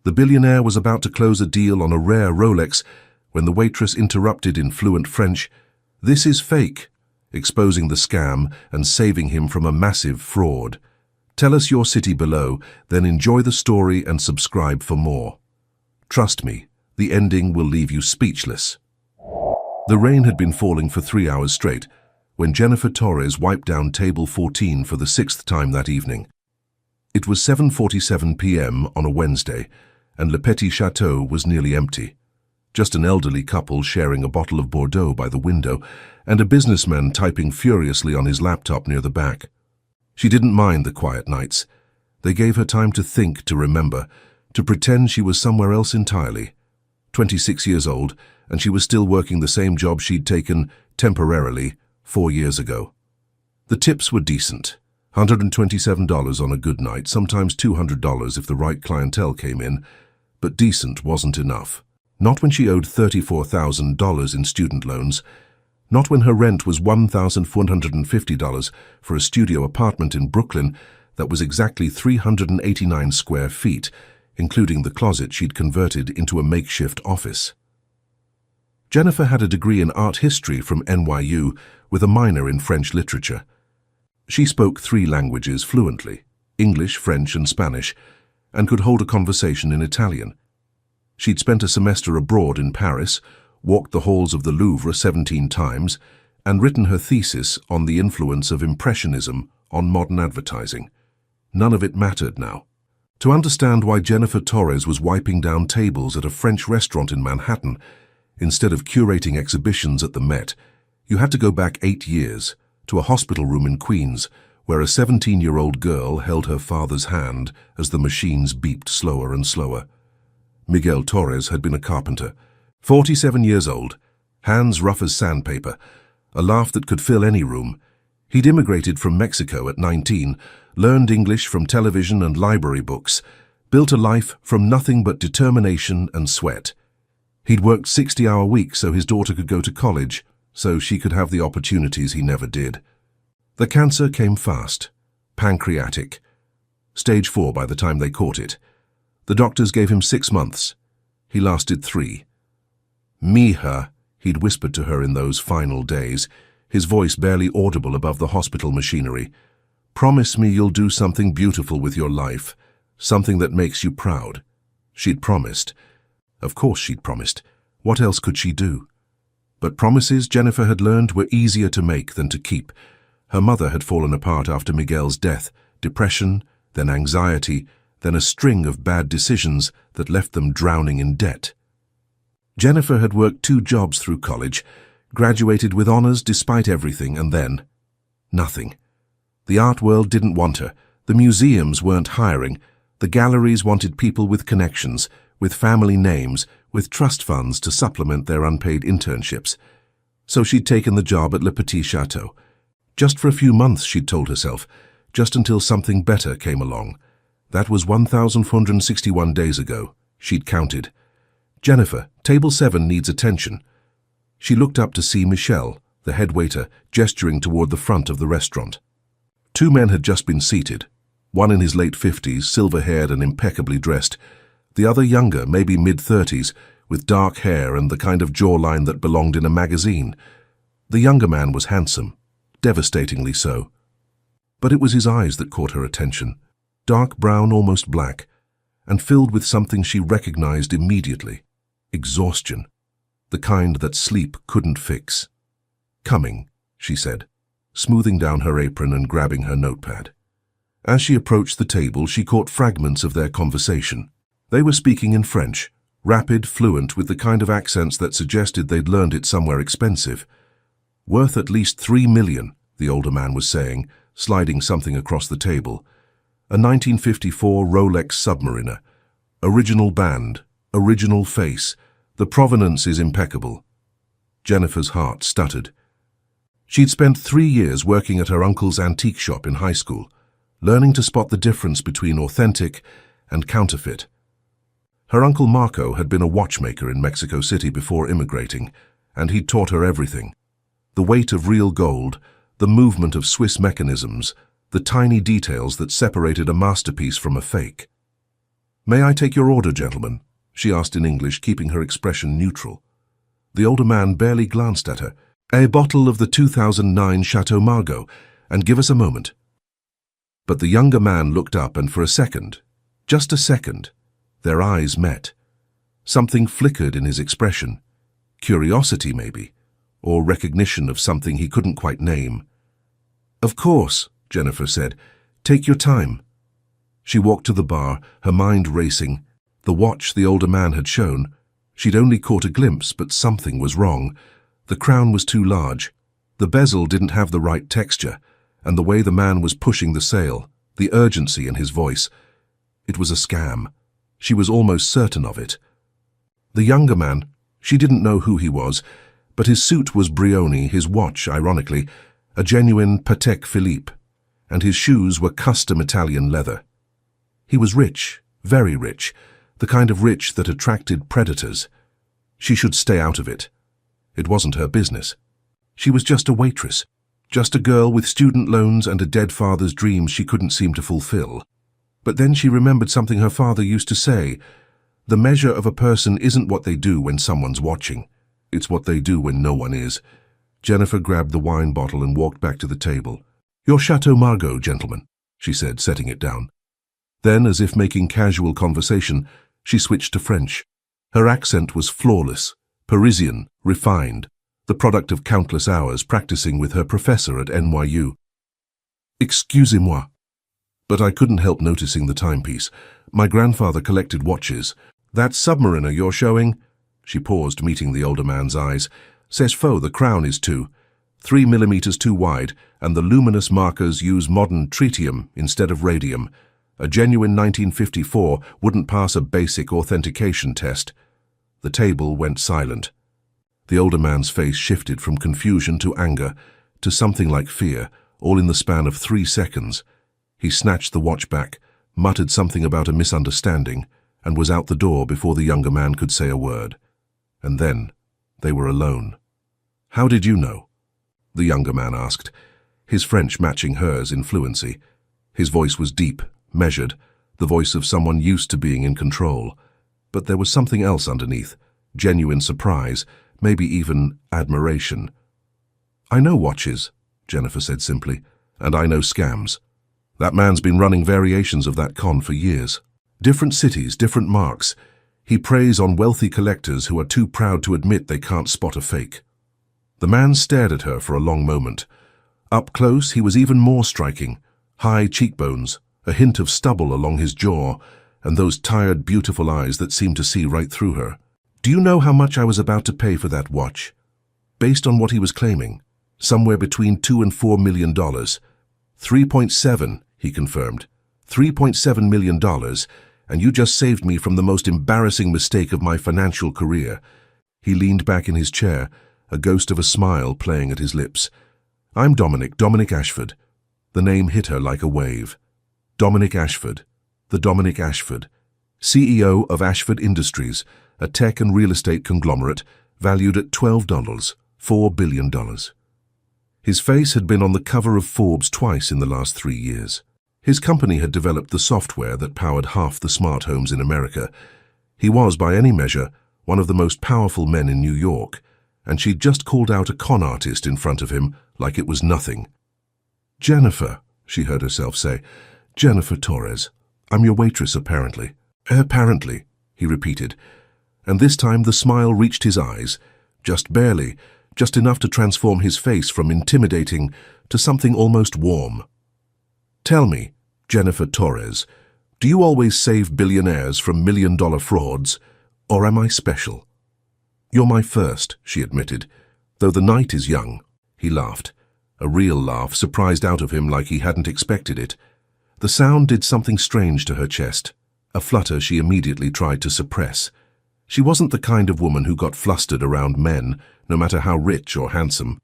The billionaire was about to close a deal on a rare Rolex when the waitress interrupted in fluent French, "This is fake," exposing the scam and saving him from a massive fraud. Tell us your city below, then enjoy the story and subscribe for more. Trust me, the ending will leave you speechless. The rain had been falling for 3 hours straight when Jennifer Torres wiped down table 14 for the 6th time that evening. It was 7:47 p.m. on a Wednesday, and Le Petit Chateau was nearly empty. Just an elderly couple sharing a bottle of Bordeaux by the window, and a businessman typing furiously on his laptop near the back. She didn't mind the quiet nights. They gave her time to think, to remember, to pretend she was somewhere else entirely. 26 years old, and she was still working the same job she'd taken, temporarily, 4 years ago. The tips were decent. $127 on a good night, sometimes $200 if the right clientele came in, but decent wasn't enough. Not when she owed $34,000 in student loans, not when her rent was $1,450 for a studio apartment in Brooklyn that was exactly 389 square feet, including the closet she'd converted into a makeshift office. Jennifer had a degree in art history from NYU with a minor in French literature. She spoke 3 languages fluently, English, French, and Spanish, and could hold a conversation in Italian. She'd spent a semester abroad in Paris, walked the halls of the Louvre 17 times, and written her thesis on the influence of Impressionism on modern advertising. None of it mattered now. To understand why Jennifer Torres was wiping down tables at a French restaurant in Manhattan, instead of curating exhibitions at the Met, you had to go back 8 years, to a hospital room in Queens, where a 17-year-old girl held her father's hand as the machines beeped slower and slower. Miguel Torres had been a carpenter, 47 years old, hands rough as sandpaper, a laugh that could fill any room. He'd immigrated from Mexico at 19, learned English from television and library books, built a life from nothing but determination and sweat. He'd worked 60-hour weeks so his daughter could go to college, so she could have the opportunities he never did. The cancer came fast, pancreatic. Stage 4 by the time they caught it. The doctors gave him 6 months. He lasted 3. "Mija," he'd whispered to her in those final days, his voice barely audible above the hospital machinery. "Promise me you'll do something beautiful with your life, something that makes you proud." She'd promised. Of course she'd promised. What else could she do? But promises, Jennifer had learned, were easier to make than to keep. Her mother had fallen apart after Miguel's death, depression, then anxiety, then a string of bad decisions that left them drowning in debt. Jennifer had worked 2 jobs through college, graduated with honors despite everything, and then nothing. The art world didn't want her, the museums weren't hiring, the galleries wanted people with connections, with family names, with trust funds to supplement their unpaid internships. So she'd taken the job at Le Petit Chateau. Just for a few months, she'd told herself, just until something better came along. That was 1,461 days ago. She'd counted. "Jennifer, table 7 needs attention." She looked up to see Michel, the head waiter, gesturing toward the front of the restaurant. 2 men had just been seated, one in his late 50s, silver-haired and impeccably dressed, the other younger, maybe mid-30s, with dark hair and the kind of jawline that belonged in a magazine. The younger man was handsome, devastatingly so. But it was his eyes that caught her attention, dark brown, almost black, and filled with something she recognized immediately: exhaustion, the kind that sleep couldn't fix. "Coming," she said, smoothing down her apron and grabbing her notepad. As she approached the table, she caught fragments of their conversation. They were speaking in French, rapid, fluent, with the kind of accents that suggested they'd learned it somewhere expensive. "Worth at least $3 million, the older man was saying, sliding something across the table. "A 1954 Rolex Submariner. Original band, original face. The provenance is impeccable." Jennifer's heart stuttered. She'd spent 3 years working at her uncle's antique shop in high school, learning to spot the difference between authentic and counterfeit. Her uncle Marco had been a watchmaker in Mexico City before immigrating, and he'd taught her everything. The weight of real gold, the movement of Swiss mechanisms, the tiny details that separated a masterpiece from a fake. "May I take your order, gentlemen?" she asked in English, keeping her expression neutral. The older man barely glanced at her. "A bottle of the 2009 Chateau Margaux, and give us a moment." But the younger man looked up, and for a second, just a second, their eyes met. Something flickered in his expression. Curiosity, maybe, or recognition of something he couldn't quite name. "Of course," Jennifer said. "Take your time." She walked to the bar, her mind racing. The watch the older man had shown. She'd only caught a glimpse, but something was wrong. The crown was too large. The bezel didn't have the right texture, and the way the man was pushing the sale, the urgency in his voice. It was a scam. She was almost certain of it. The younger man, she didn't know who he was, but his suit was Brioni, his watch, ironically, a genuine Patek Philippe, and his shoes were custom Italian leather. He was rich, very rich, the kind of rich that attracted predators. She should stay out of it. It wasn't her business. She was just a waitress, just a girl with student loans and a dead father's dreams she couldn't seem to fulfill. But then she remembered something her father used to say: "The measure of a person isn't what they do when someone's watching. It's what they do when no one is." Jennifer grabbed the wine bottle and walked back to the table. "Your Chateau Margaux, gentlemen," she said, setting it down. Then, as if making casual conversation, she switched to French. Her accent was flawless, Parisian, refined, the product of countless hours practicing with her professor at NYU. "Excusez-moi." But I couldn't help noticing the timepiece. My grandfather collected watches. "That Submariner you're showing?" She paused, meeting the older man's eyes. "C'est faux, the crown is 3 millimeters too wide, and the luminous markers use modern tritium instead of radium. A genuine 1954 wouldn't pass a basic authentication test." The table went silent. The older man's face shifted from confusion to anger, to something like fear, all in the span of 3 seconds. He snatched the watch back, muttered something about a misunderstanding, and was out the door before the younger man could say a word. And then they were alone. "How did you know?" the younger man asked, his French matching hers in fluency. His voice was deep, measured, the voice of someone used to being in control. But there was something else underneath, genuine surprise, maybe even admiration. "I know watches," Jennifer said simply, "and I know scams. That man's been running variations of that con for years. Different cities, different marks. He preys on wealthy collectors who are too proud to admit they can't spot a fake." The man stared at her for a long moment. Up close, he was even more striking. High cheekbones, a hint of stubble along his jaw, and those tired, beautiful eyes that seemed to see right through her. "Do you know how much I was about to pay for that watch?" Based on what he was claiming, somewhere between $2 and $4 million. 3.7, he confirmed. $3.7 million, and you just saved me from the most embarrassing mistake of my financial career. He leaned back in his chair, a ghost of a smile playing at his lips. "I'm Dominic Ashford." The name hit her like a wave. Dominic Ashford. The Dominic Ashford, CEO of Ashford Industries, a tech and real estate conglomerate valued at $4 billion. His face had been on the cover of Forbes twice in the last 3 years. His company had developed the software that powered half the smart homes in America. He was, by any measure, one of the most powerful men in New York, and she'd just called out a con artist in front of him like it was nothing. "Jennifer," she heard herself say. "Jennifer Torres. I'm your waitress, apparently." "Apparently," he repeated, and this time the smile reached his eyes, just barely, just enough to transform his face from intimidating to something almost warm. "Tell me, Jennifer Torres, do you always save billionaires from million-dollar frauds, or am I special?" "You're my first," she admitted, "though the night is young." He laughed, a real laugh surprised out of him like he hadn't expected it. The sound did something strange to her chest, a flutter she immediately tried to suppress. She wasn't the kind of woman who got flustered around men, no matter how rich or handsome.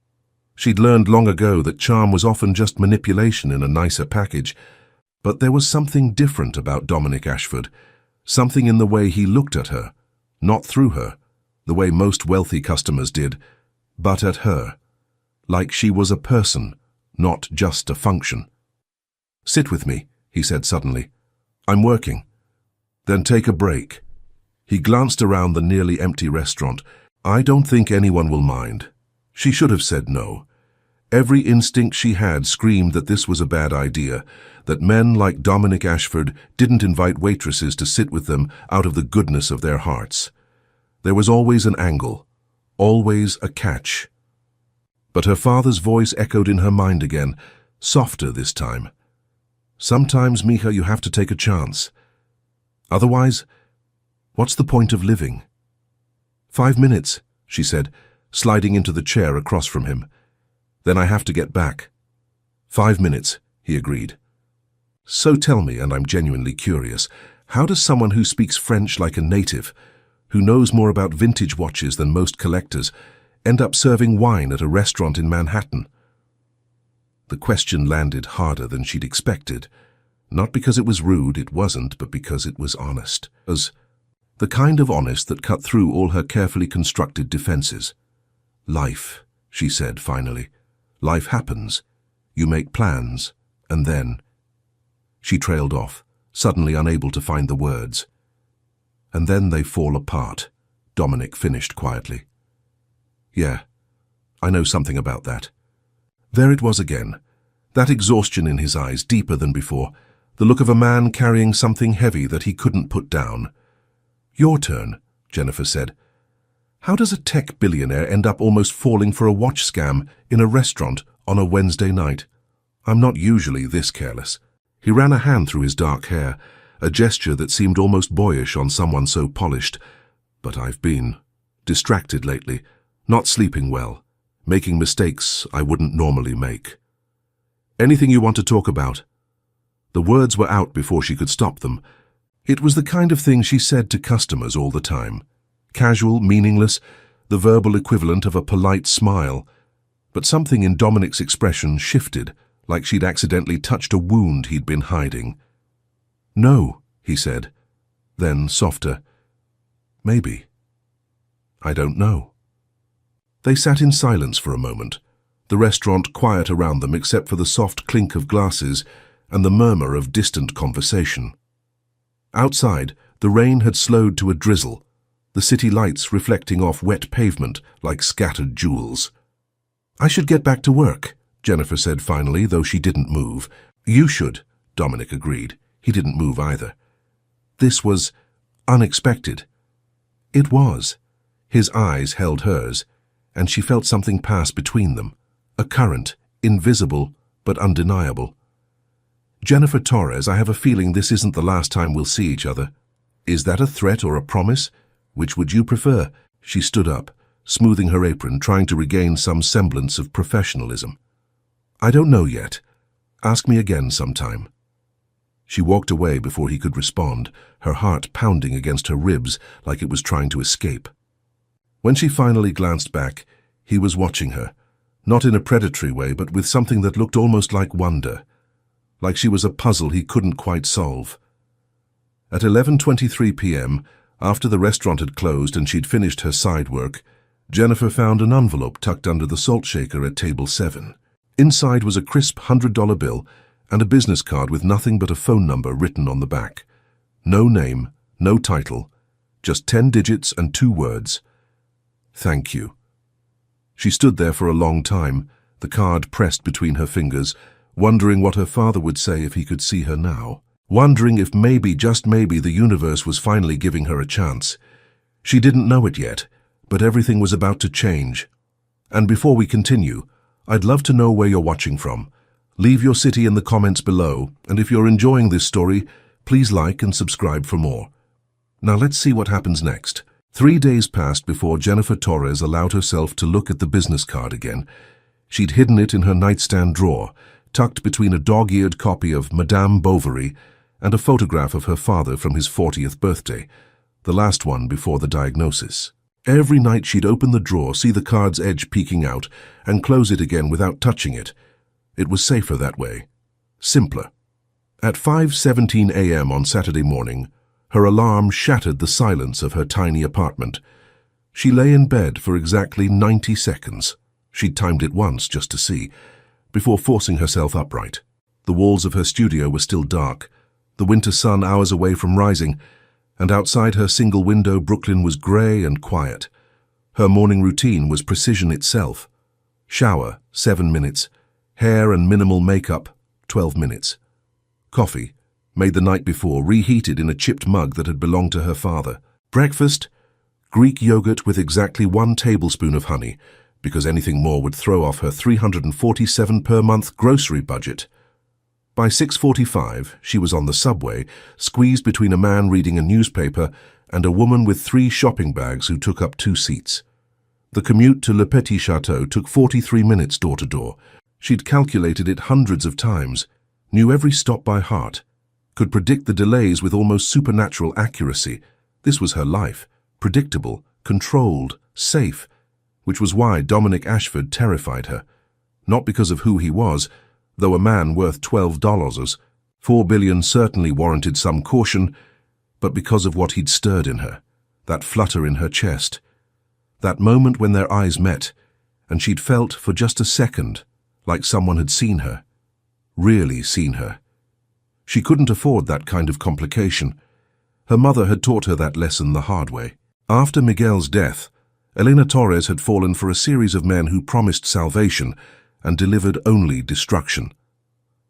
She'd learned long ago that charm was often just manipulation in a nicer package. But there was something different about Dominic Ashford, something in the way he looked at her, not through her, the way most wealthy customers did, but at her, like she was a person, not just a function. "Sit with me," he said suddenly. "I'm working." Then take a break. He glanced around the nearly empty restaurant. I don't think anyone will mind. She should have said no. Every instinct she had screamed that this was a bad idea, that men like Dominic Ashford didn't invite waitresses to sit with them out of the goodness of their hearts. There was always an angle, always a catch. But her father's voice echoed in her mind again, softer this time. Sometimes, Mija, you have to take a chance. Otherwise, what's the point of living? 5 minutes, she said, sliding into the chair across from him. Then I have to get back. 5 minutes, he agreed. So tell me, and I'm genuinely curious, how does someone who speaks French like a native, who knows more about vintage watches than most collectors, end up serving wine at a restaurant in Manhattan? The question landed harder than she'd expected. Not because it was rude, it wasn't, but because it was honest. It was the kind of honest that cut through all her carefully constructed defenses. Life, she said finally. Life happens. You make plans, and then... She trailed off, suddenly unable to find the words. And then they fall apart, Dominic finished quietly. Yeah, I know something about that. There it was again, that exhaustion in his eyes deeper than before, the look of a man carrying something heavy that he couldn't put down. Your turn, Jennifer said. How does a tech billionaire end up almost falling for a watch scam in a restaurant on a Wednesday night? I'm not usually this careless. He ran a hand through his dark hair, a gesture that seemed almost boyish on someone so polished. But I've been distracted lately, not sleeping well, making mistakes I wouldn't normally make. Anything you want to talk about? The words were out before she could stop them. It was the kind of thing she said to customers all the time. Casual, meaningless, the verbal equivalent of a polite smile. But something in Dominic's expression shifted, like she'd accidentally touched a wound he'd been hiding. No, he said. Then, softer, maybe. I don't know. They sat in silence for a moment, the restaurant quiet around them except for the soft clink of glasses and the murmur of distant conversation. Outside, the rain had slowed to a drizzle, the city lights reflecting off wet pavement like scattered jewels. I should get back to work, Jennifer said finally, though she didn't move. You should, Dominic agreed. He didn't move either. This was unexpected. It was. His eyes held hers, and she felt something pass between them, a current, invisible but undeniable. Jennifer Torres, I have a feeling this isn't the last time we'll see each other. Is that a threat or a promise? Which would you prefer? She stood up, smoothing her apron, trying to regain some semblance of professionalism. I don't know yet. Ask me again sometime. She walked away before he could respond, her heart pounding against her ribs like it was trying to escape. When she finally glanced back, he was watching her, not in a predatory way, but with something that looked almost like wonder, like she was a puzzle he couldn't quite solve. At 11:23 p.m., after the restaurant had closed and she'd finished her side work, Jennifer found an envelope tucked under the salt shaker at table 7. Inside was a crisp $100 bill and a business card with nothing but a phone number written on the back. No name, no title, just 10 digits and 2 words. Thank you. She stood there for a long time, the card pressed between her fingers, wondering what her father would say if he could see her now. Wondering if maybe, just maybe, the universe was finally giving her a chance. She didn't know it yet, but everything was about to change. And before we continue, I'd love to know where you're watching from. Leave your city in the comments below, and if you're enjoying this story, please like and subscribe for more. Now let's see what happens next. 3 days passed before Jennifer Torres allowed herself to look at the business card again. She'd hidden it in her nightstand drawer, tucked between a dog-eared copy of Madame Bovary and a photograph of her father from his 40th birthday, the last one before the diagnosis. Every night she'd open the drawer, see the card's edge peeking out, and close it again without touching it. It was safer that way. Simpler. At 5:17 a.m. on Saturday morning, her alarm shattered the silence of her tiny apartment. She lay in bed for exactly 90 seconds. She'd timed it once just to see, before forcing herself upright. The walls of her studio were still dark, the winter sun hours away from rising, and outside her single window Brooklyn was grey and quiet. Her morning routine was precision itself. Shower, 7 minutes. Hair and minimal makeup, 12 minutes. Coffee, made the night before, reheated in a chipped mug that had belonged to her father. Breakfast, Greek yogurt with exactly 1 tablespoon of honey, because anything more would throw off her $347 per month grocery budget. By 6:45, she was on the subway, squeezed between a man reading a newspaper and a woman with 3 shopping bags who took up 2 seats. The commute to Le Petit Chateau took 43 minutes door to door. She'd calculated it hundreds of times, knew every stop by heart, could predict the delays with almost supernatural accuracy. This was her life, predictable, controlled, safe, which was why Dominic Ashford terrified her. Not because of who he was, though a man worth $12, $4 billion certainly warranted some caution, but because of what he'd stirred in her, that flutter in her chest, that moment when their eyes met, and she'd felt for just a second like someone had seen her, really seen her. She couldn't afford that kind of complication. Her mother had taught her that lesson the hard way. After Miguel's death, Elena Torres had fallen for a series of men who promised salvation and delivered only destruction.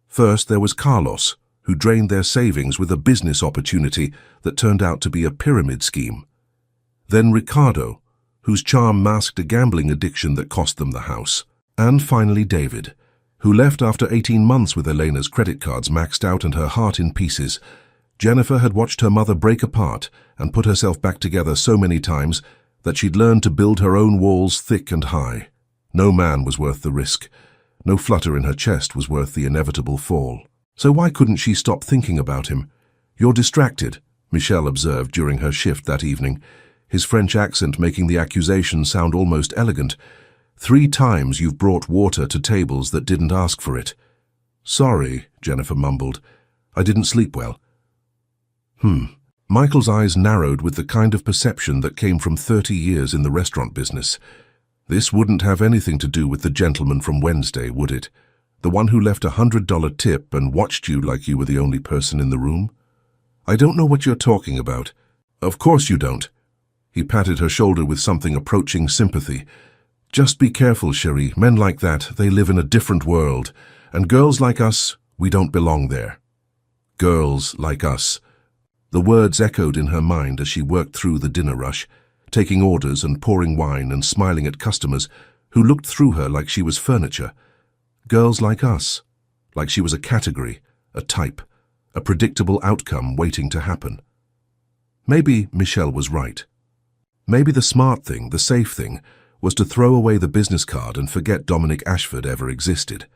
First, there was Carlos, who drained their savings with a business opportunity that turned out to be a pyramid scheme. Then Ricardo, whose charm masked a gambling addiction that cost them the house. And finally David, who left after 18 months with Elena's credit cards maxed out and her heart in pieces. Jennifer had watched her mother break apart and put herself back together so many times that she'd learned to build her own walls thick and high. No man was worth the risk. No flutter in her chest was worth the inevitable fall. So why couldn't she stop thinking about him? "You're distracted," Michel observed during her shift that evening, his French accent making the accusation sound almost elegant. "3 times you've brought water to tables that didn't ask for it." "Sorry," Jennifer mumbled. "I didn't sleep well." Michael's eyes narrowed with the kind of perception that came from 30 years in the restaurant business. "This wouldn't have anything to do with the gentleman from Wednesday, would it? The one who left $100 tip and watched you like you were the only person in the room?" "I don't know what you're talking about." "Of course you don't." He patted her shoulder with something approaching sympathy. "Just be careful, Cherie. Men like that, they live in a different world. And girls like us, we don't belong there." Girls like us. The words echoed in her mind as she worked through the dinner rush, taking orders and pouring wine and smiling at customers who looked through her like she was furniture. Girls like us, like she was a category, a type, a predictable outcome waiting to happen. Maybe Michel was right. Maybe the smart thing, the safe thing, was to throw away the business card and forget Dominic Ashford ever existed.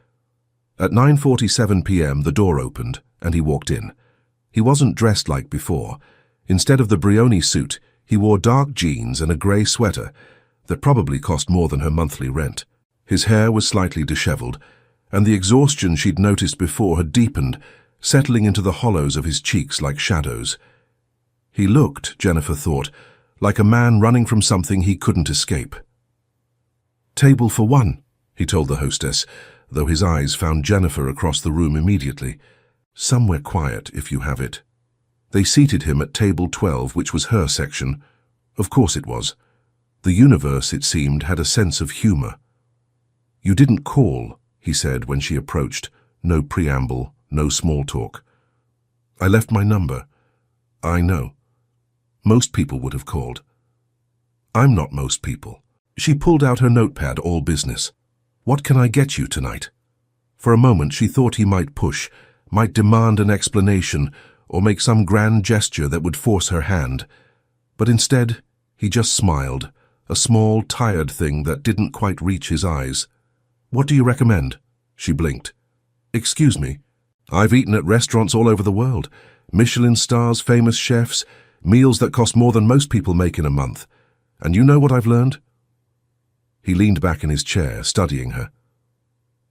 At 9:47 p.m. the door opened and he walked in. He wasn't dressed like before. Instead of the Brioni suit, he wore dark jeans and a grey sweater that probably cost more than her monthly rent. His hair was slightly disheveled, and the exhaustion she'd noticed before had deepened, settling into the hollows of his cheeks like shadows. He looked, Jennifer thought, like a man running from something he couldn't escape. "Table for 1, he told the hostess, though his eyes found Jennifer across the room immediately. "Somewhere quiet, if you have it." They seated him at table 12, which was her section. Of course it was. The universe, it seemed, had a sense of humor. "You didn't call," he said when she approached. No preamble, no small talk. "I left my number." "I know. Most people would have called." "I'm not most people." She pulled out her notepad, all business. "What can I get you tonight?" For a moment she thought he might push, might demand an explanation, or make some grand gesture that would force her hand. But instead, he just smiled, a small, tired thing that didn't quite reach his eyes. "What do you recommend?" She blinked. "Excuse me. I've eaten at restaurants all over the world. Michelin stars, famous chefs, meals that cost more than most people make in a month. And you know what I've learned?" He leaned back in his chair, studying her.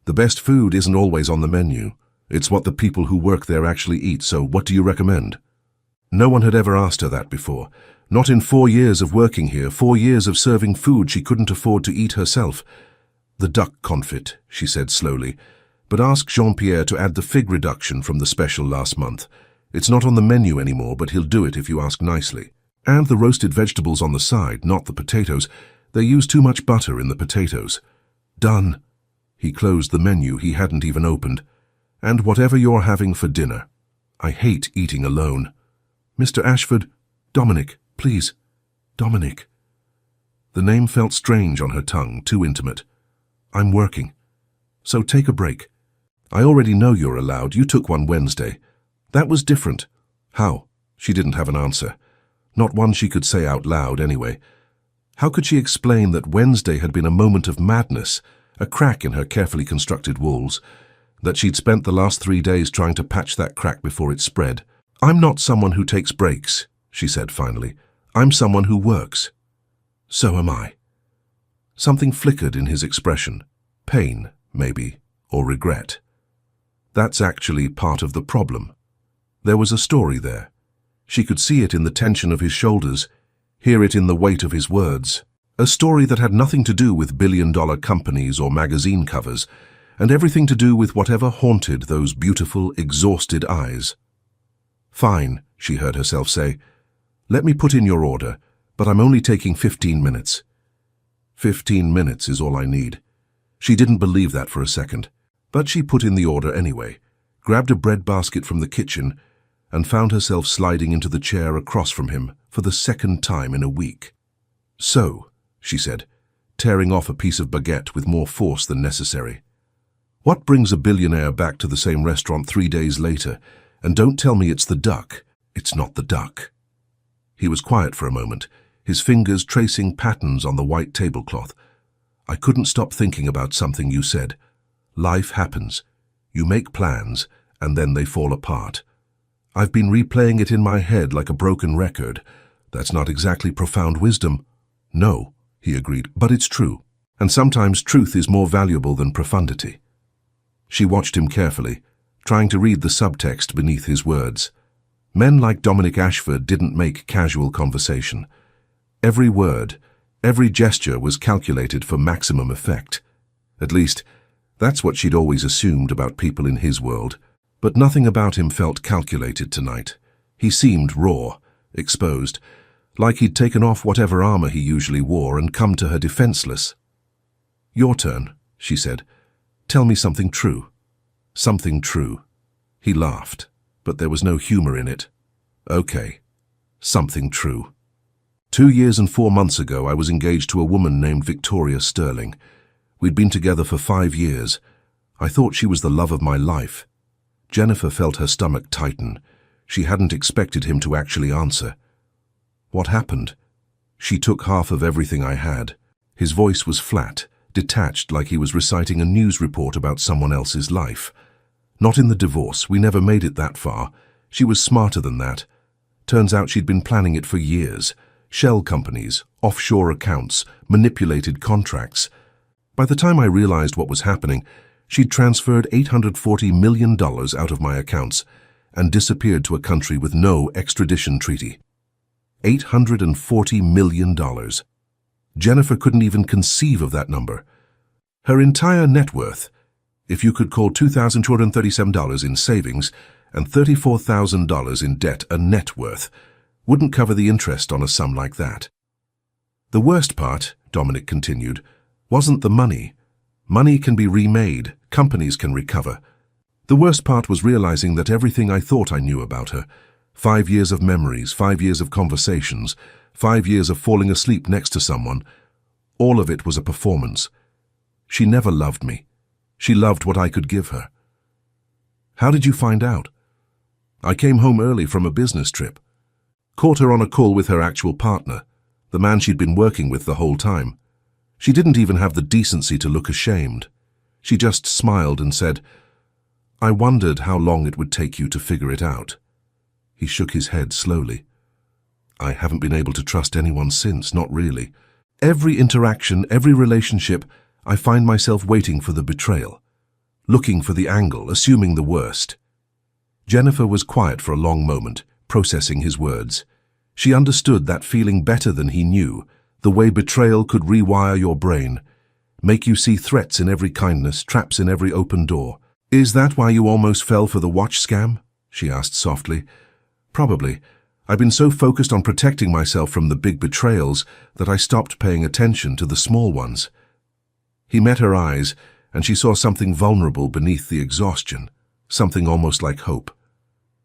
"The best food isn't always on the menu. It's what the people who work there actually eat, so what do you recommend?" No one had ever asked her that before. Not in 4 years of working here, 4 years of serving food she couldn't afford to eat herself. "The duck confit," she said slowly, "but ask Jean-Pierre to add the fig reduction from the special last month. It's not on the menu anymore, but he'll do it if you ask nicely. And the roasted vegetables on the side, not the potatoes. They use too much butter in the potatoes. Done. He closed the menu he hadn't even opened. And whatever you're having for dinner. I hate eating alone. Mr. Ashford, Dominic, please. Dominic. The name felt strange on her tongue, too intimate. I'm working. So take a break. I already know you're allowed. You took one Wednesday. That was different. How? She didn't have an answer. Not one she could say out loud, anyway. How could she explain that Wednesday had been a moment of madness, a crack in her carefully constructed walls, that she'd spent the last 3 days trying to patch that crack before it spread? I'm not someone who takes breaks, she said finally. I'm someone who works. So am I. Something flickered in his expression. Pain, maybe, or regret. That's actually part of the problem. There was a story there. She could see it in the tension of his shoulders, hear it in the weight of his words. A story that had nothing to do with billion-dollar companies or magazine covers, and everything to do with whatever haunted those beautiful, exhausted eyes. Fine, she heard herself say. Let me put in your order, but I'm only taking 15 minutes. 15 minutes is all I need. She didn't believe that for a second, but she put in the order anyway, grabbed a bread basket from the kitchen, and found herself sliding into the chair across from him for the second time in a week. So, she said, tearing off a piece of baguette with more force than necessary. What brings a billionaire back to the same restaurant 3 days later? And don't tell me it's the duck. It's not the duck. He was quiet for a moment, his fingers tracing patterns on the white tablecloth. I couldn't stop thinking about something you said. Life happens. You make plans, and then they fall apart. I've been replaying it in my head like a broken record. That's not exactly profound wisdom. No, he agreed, but it's true. And sometimes truth is more valuable than profundity. She watched him carefully, trying to read the subtext beneath his words. Men like Dominic Ashford didn't make casual conversation. Every word, every gesture was calculated for maximum effect. At least, that's what she'd always assumed about people in his world. But nothing about him felt calculated tonight. He seemed raw, exposed, like he'd taken off whatever armor he usually wore and come to her defenseless. Your turn, she said. Tell me something true. Something true. He laughed, but there was no humor in it. Okay. Something true. 2 years and 4 months ago, I was engaged to a woman named Victoria Sterling. We'd been together for 5 years. I thought she was the love of my life. Jennifer felt her stomach tighten. She hadn't expected him to actually answer. What happened? She took half of everything I had. His voice was flat, detached like he was reciting a news report about someone else's life. Not in the divorce, we never made it that far. She was smarter than that. Turns out she'd been planning it for years. Shell companies, offshore accounts, manipulated contracts. By the time I realized what was happening, she'd transferred $840 million out of my accounts and disappeared to a country with no extradition treaty. $840 million. Jennifer couldn't even conceive of that number. Her entire net worth, if you could call $2,237 in savings and $34,000 in debt a net worth, wouldn't cover the interest on a sum like that. The worst part, Dominic continued, wasn't the money. Money can be remade, companies can recover. The worst part was realizing that everything I thought I knew about her, 5 years of memories, 5 years of conversations, 5 years of falling asleep next to someone, all of it was a performance. She never loved me. She loved what I could give her. How did you find out? I came home early from a business trip. Caught her on a call with her actual partner, the man she'd been working with the whole time. She didn't even have the decency to look ashamed. She just smiled and said, I wondered how long it would take you to figure it out. He shook his head slowly. I haven't been able to trust anyone since, not really. Every interaction, every relationship, I find myself waiting for the betrayal, looking for the angle, assuming the worst. Jennifer was quiet for a long moment, processing his words. She understood that feeling better than he knew, the way betrayal could rewire your brain, make you see threats in every kindness, traps in every open door. Is that why you almost fell for the watch scam? she asked softly. Probably. I've been so focused on protecting myself from the big betrayals that I stopped paying attention to the small ones. He met her eyes, and she saw something vulnerable beneath the exhaustion, something almost like hope.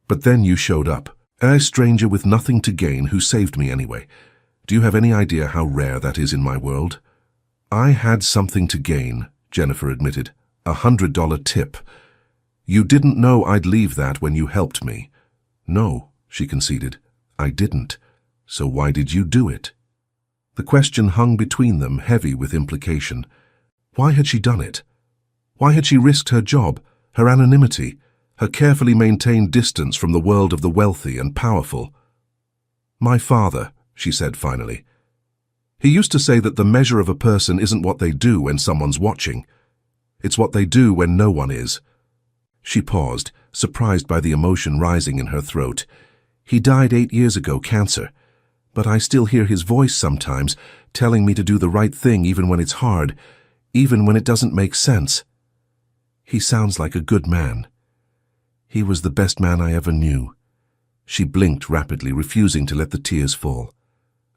But then you showed up, a stranger with nothing to gain who saved me anyway. Do you have any idea how rare that is in my world? I had something to gain, Jennifer admitted. $100 tip. You didn't know I'd leave that when you helped me. No, she conceded. I didn't. So why did you do it? The question hung between them, heavy with implication. Why had she done it? Why had she risked her job, her anonymity, her carefully maintained distance from the world of the wealthy and powerful? My father, she said finally. He used to say that the measure of a person isn't what they do when someone's watching. It's what they do when no one is. She paused, surprised by the emotion rising in her throat. He died 8 years ago, cancer. But I still hear his voice sometimes, telling me to do the right thing even when it's hard, even when it doesn't make sense. He sounds like a good man. He was the best man I ever knew. She blinked rapidly, refusing to let the tears fall.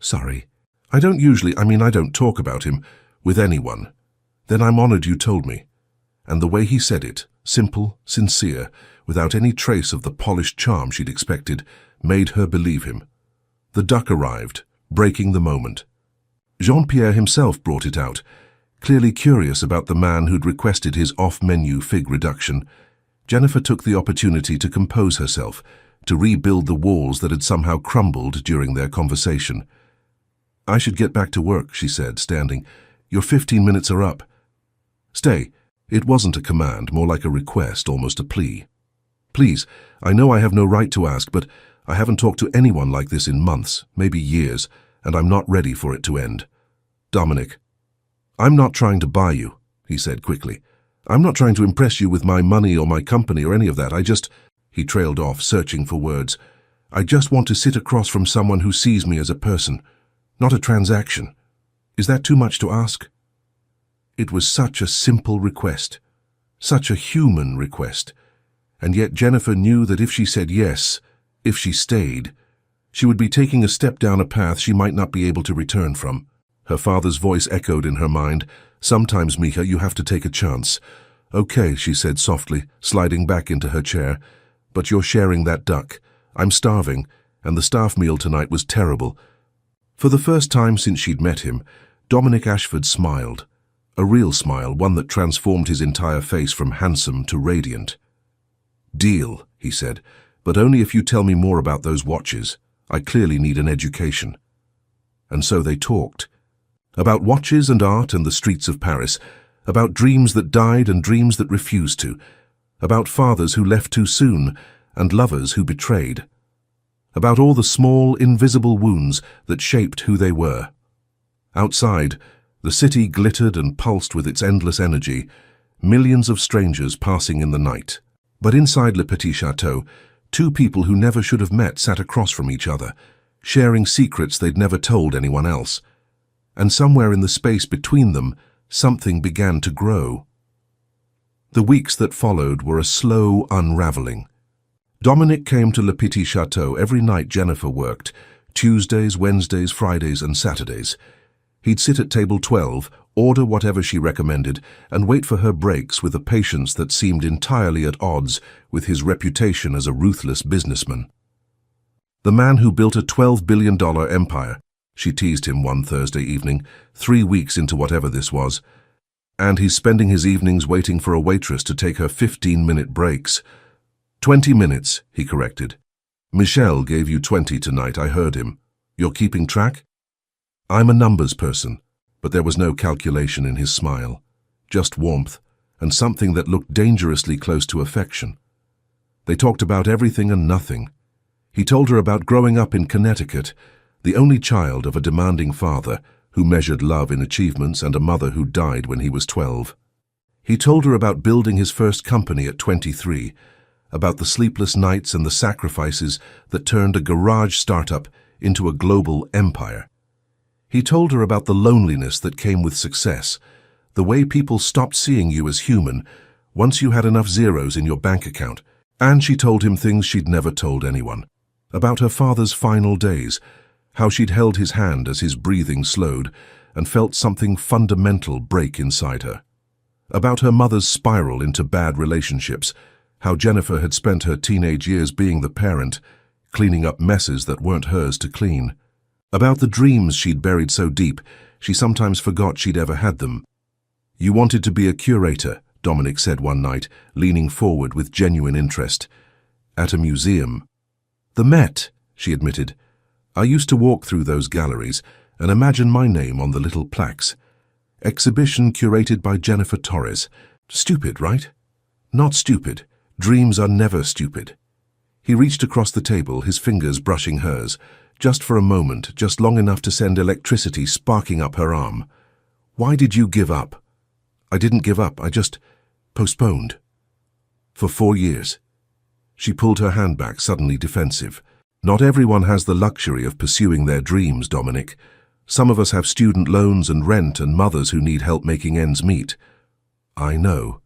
Sorry. I don't talk about him with anyone. Then I'm honored you told me. And the way he said it, simple, sincere, without any trace of the polished charm she'd expected, made her believe him. The duck arrived, breaking the moment. Jean-Pierre himself brought it out, clearly curious about the man who'd requested his off-menu fig reduction. Jennifer took the opportunity to compose herself, to rebuild the walls that had somehow crumbled during their conversation. I should get back to work, she said, standing. Your 15 minutes are up. Stay. It wasn't a command, more like a request, almost a plea. Please, I know I have no right to ask, but I haven't talked to anyone like this in months, maybe years, and I'm not ready for it to end. Dominic. I'm not trying to buy you, he said quickly. I'm not trying to impress you with my money or my company or any of that. He trailed off, searching for words. I just want to sit across from someone who sees me as a person, not a transaction. Is that too much to ask? It was such a simple request, such a human request, and yet Jennifer knew that if she said yes, if she stayed, she would be taking a step down a path she might not be able to return from. Her father's voice echoed in her mind. Sometimes, Mika, you have to take a chance. Okay, she said softly, sliding back into her chair, but you're sharing that duck. I'm starving, and the staff meal tonight was terrible. For the first time since she'd met him, Dominic Ashford smiled. A real smile, one that transformed his entire face from handsome to radiant. Deal, he said, but only if you tell me more about those watches. I clearly need an education. And so they talked. About watches and art and the streets of Paris, about dreams that died and dreams that refused to, about fathers who left too soon and lovers who betrayed, about all the small, invisible wounds that shaped who they were. Outside, the city glittered and pulsed with its endless energy, millions of strangers passing in the night. But inside Le Petit Chateau, two people who never should have met sat across from each other, sharing secrets they'd never told anyone else. And somewhere in the space between them, something began to grow. The weeks that followed were a slow unraveling. Dominic came to Le Petit Chateau every night Jennifer worked, Tuesdays, Wednesdays, Fridays, and Saturdays. He'd sit at table 12, order whatever she recommended, and wait for her breaks with a patience that seemed entirely at odds with his reputation as a ruthless businessman. The man who built a $12 billion empire, she teased him one Thursday evening, 3 weeks into whatever this was. And he's spending his evenings waiting for a waitress to take her 15-minute breaks. 20 minutes, he corrected. Michel gave you 20 tonight, I heard him. You're keeping track? I'm a numbers person, but there was no calculation in his smile, just warmth and something that looked dangerously close to affection. They talked about everything and nothing. He told her about growing up in Connecticut, the only child of a demanding father who measured love in achievements and a mother who died when he was 12. He told her about building his first company at 23, about the sleepless nights and the sacrifices that turned a garage startup into a global empire. He told her about the loneliness that came with success, the way people stopped seeing you as human once you had enough zeros in your bank account. And she told him things she'd never told anyone. About her father's final days, how she'd held his hand as his breathing slowed and felt something fundamental break inside her. About her mother's spiral into bad relationships, how Jennifer had spent her teenage years being the parent, cleaning up messes that weren't hers to clean. About the dreams she'd buried so deep, she sometimes forgot she'd ever had them. "You wanted to be a curator," Dominic said one night, leaning forward with genuine interest. "At a museum." "The Met," she admitted. "I used to walk through those galleries and imagine my name on the little plaques. Exhibition curated by Jennifer Torres. Stupid, right?" "Not stupid. Dreams are never stupid." He reached across the table, his fingers brushing hers, just for a moment, just long enough to send electricity sparking up her arm. "Why did you give up?" "I didn't give up, I just postponed." "For 4 years." She pulled her hand back, suddenly defensive. "Not everyone has the luxury of pursuing their dreams, Dominic. Some of us have student loans and rent and mothers who need help making ends meet." "I know."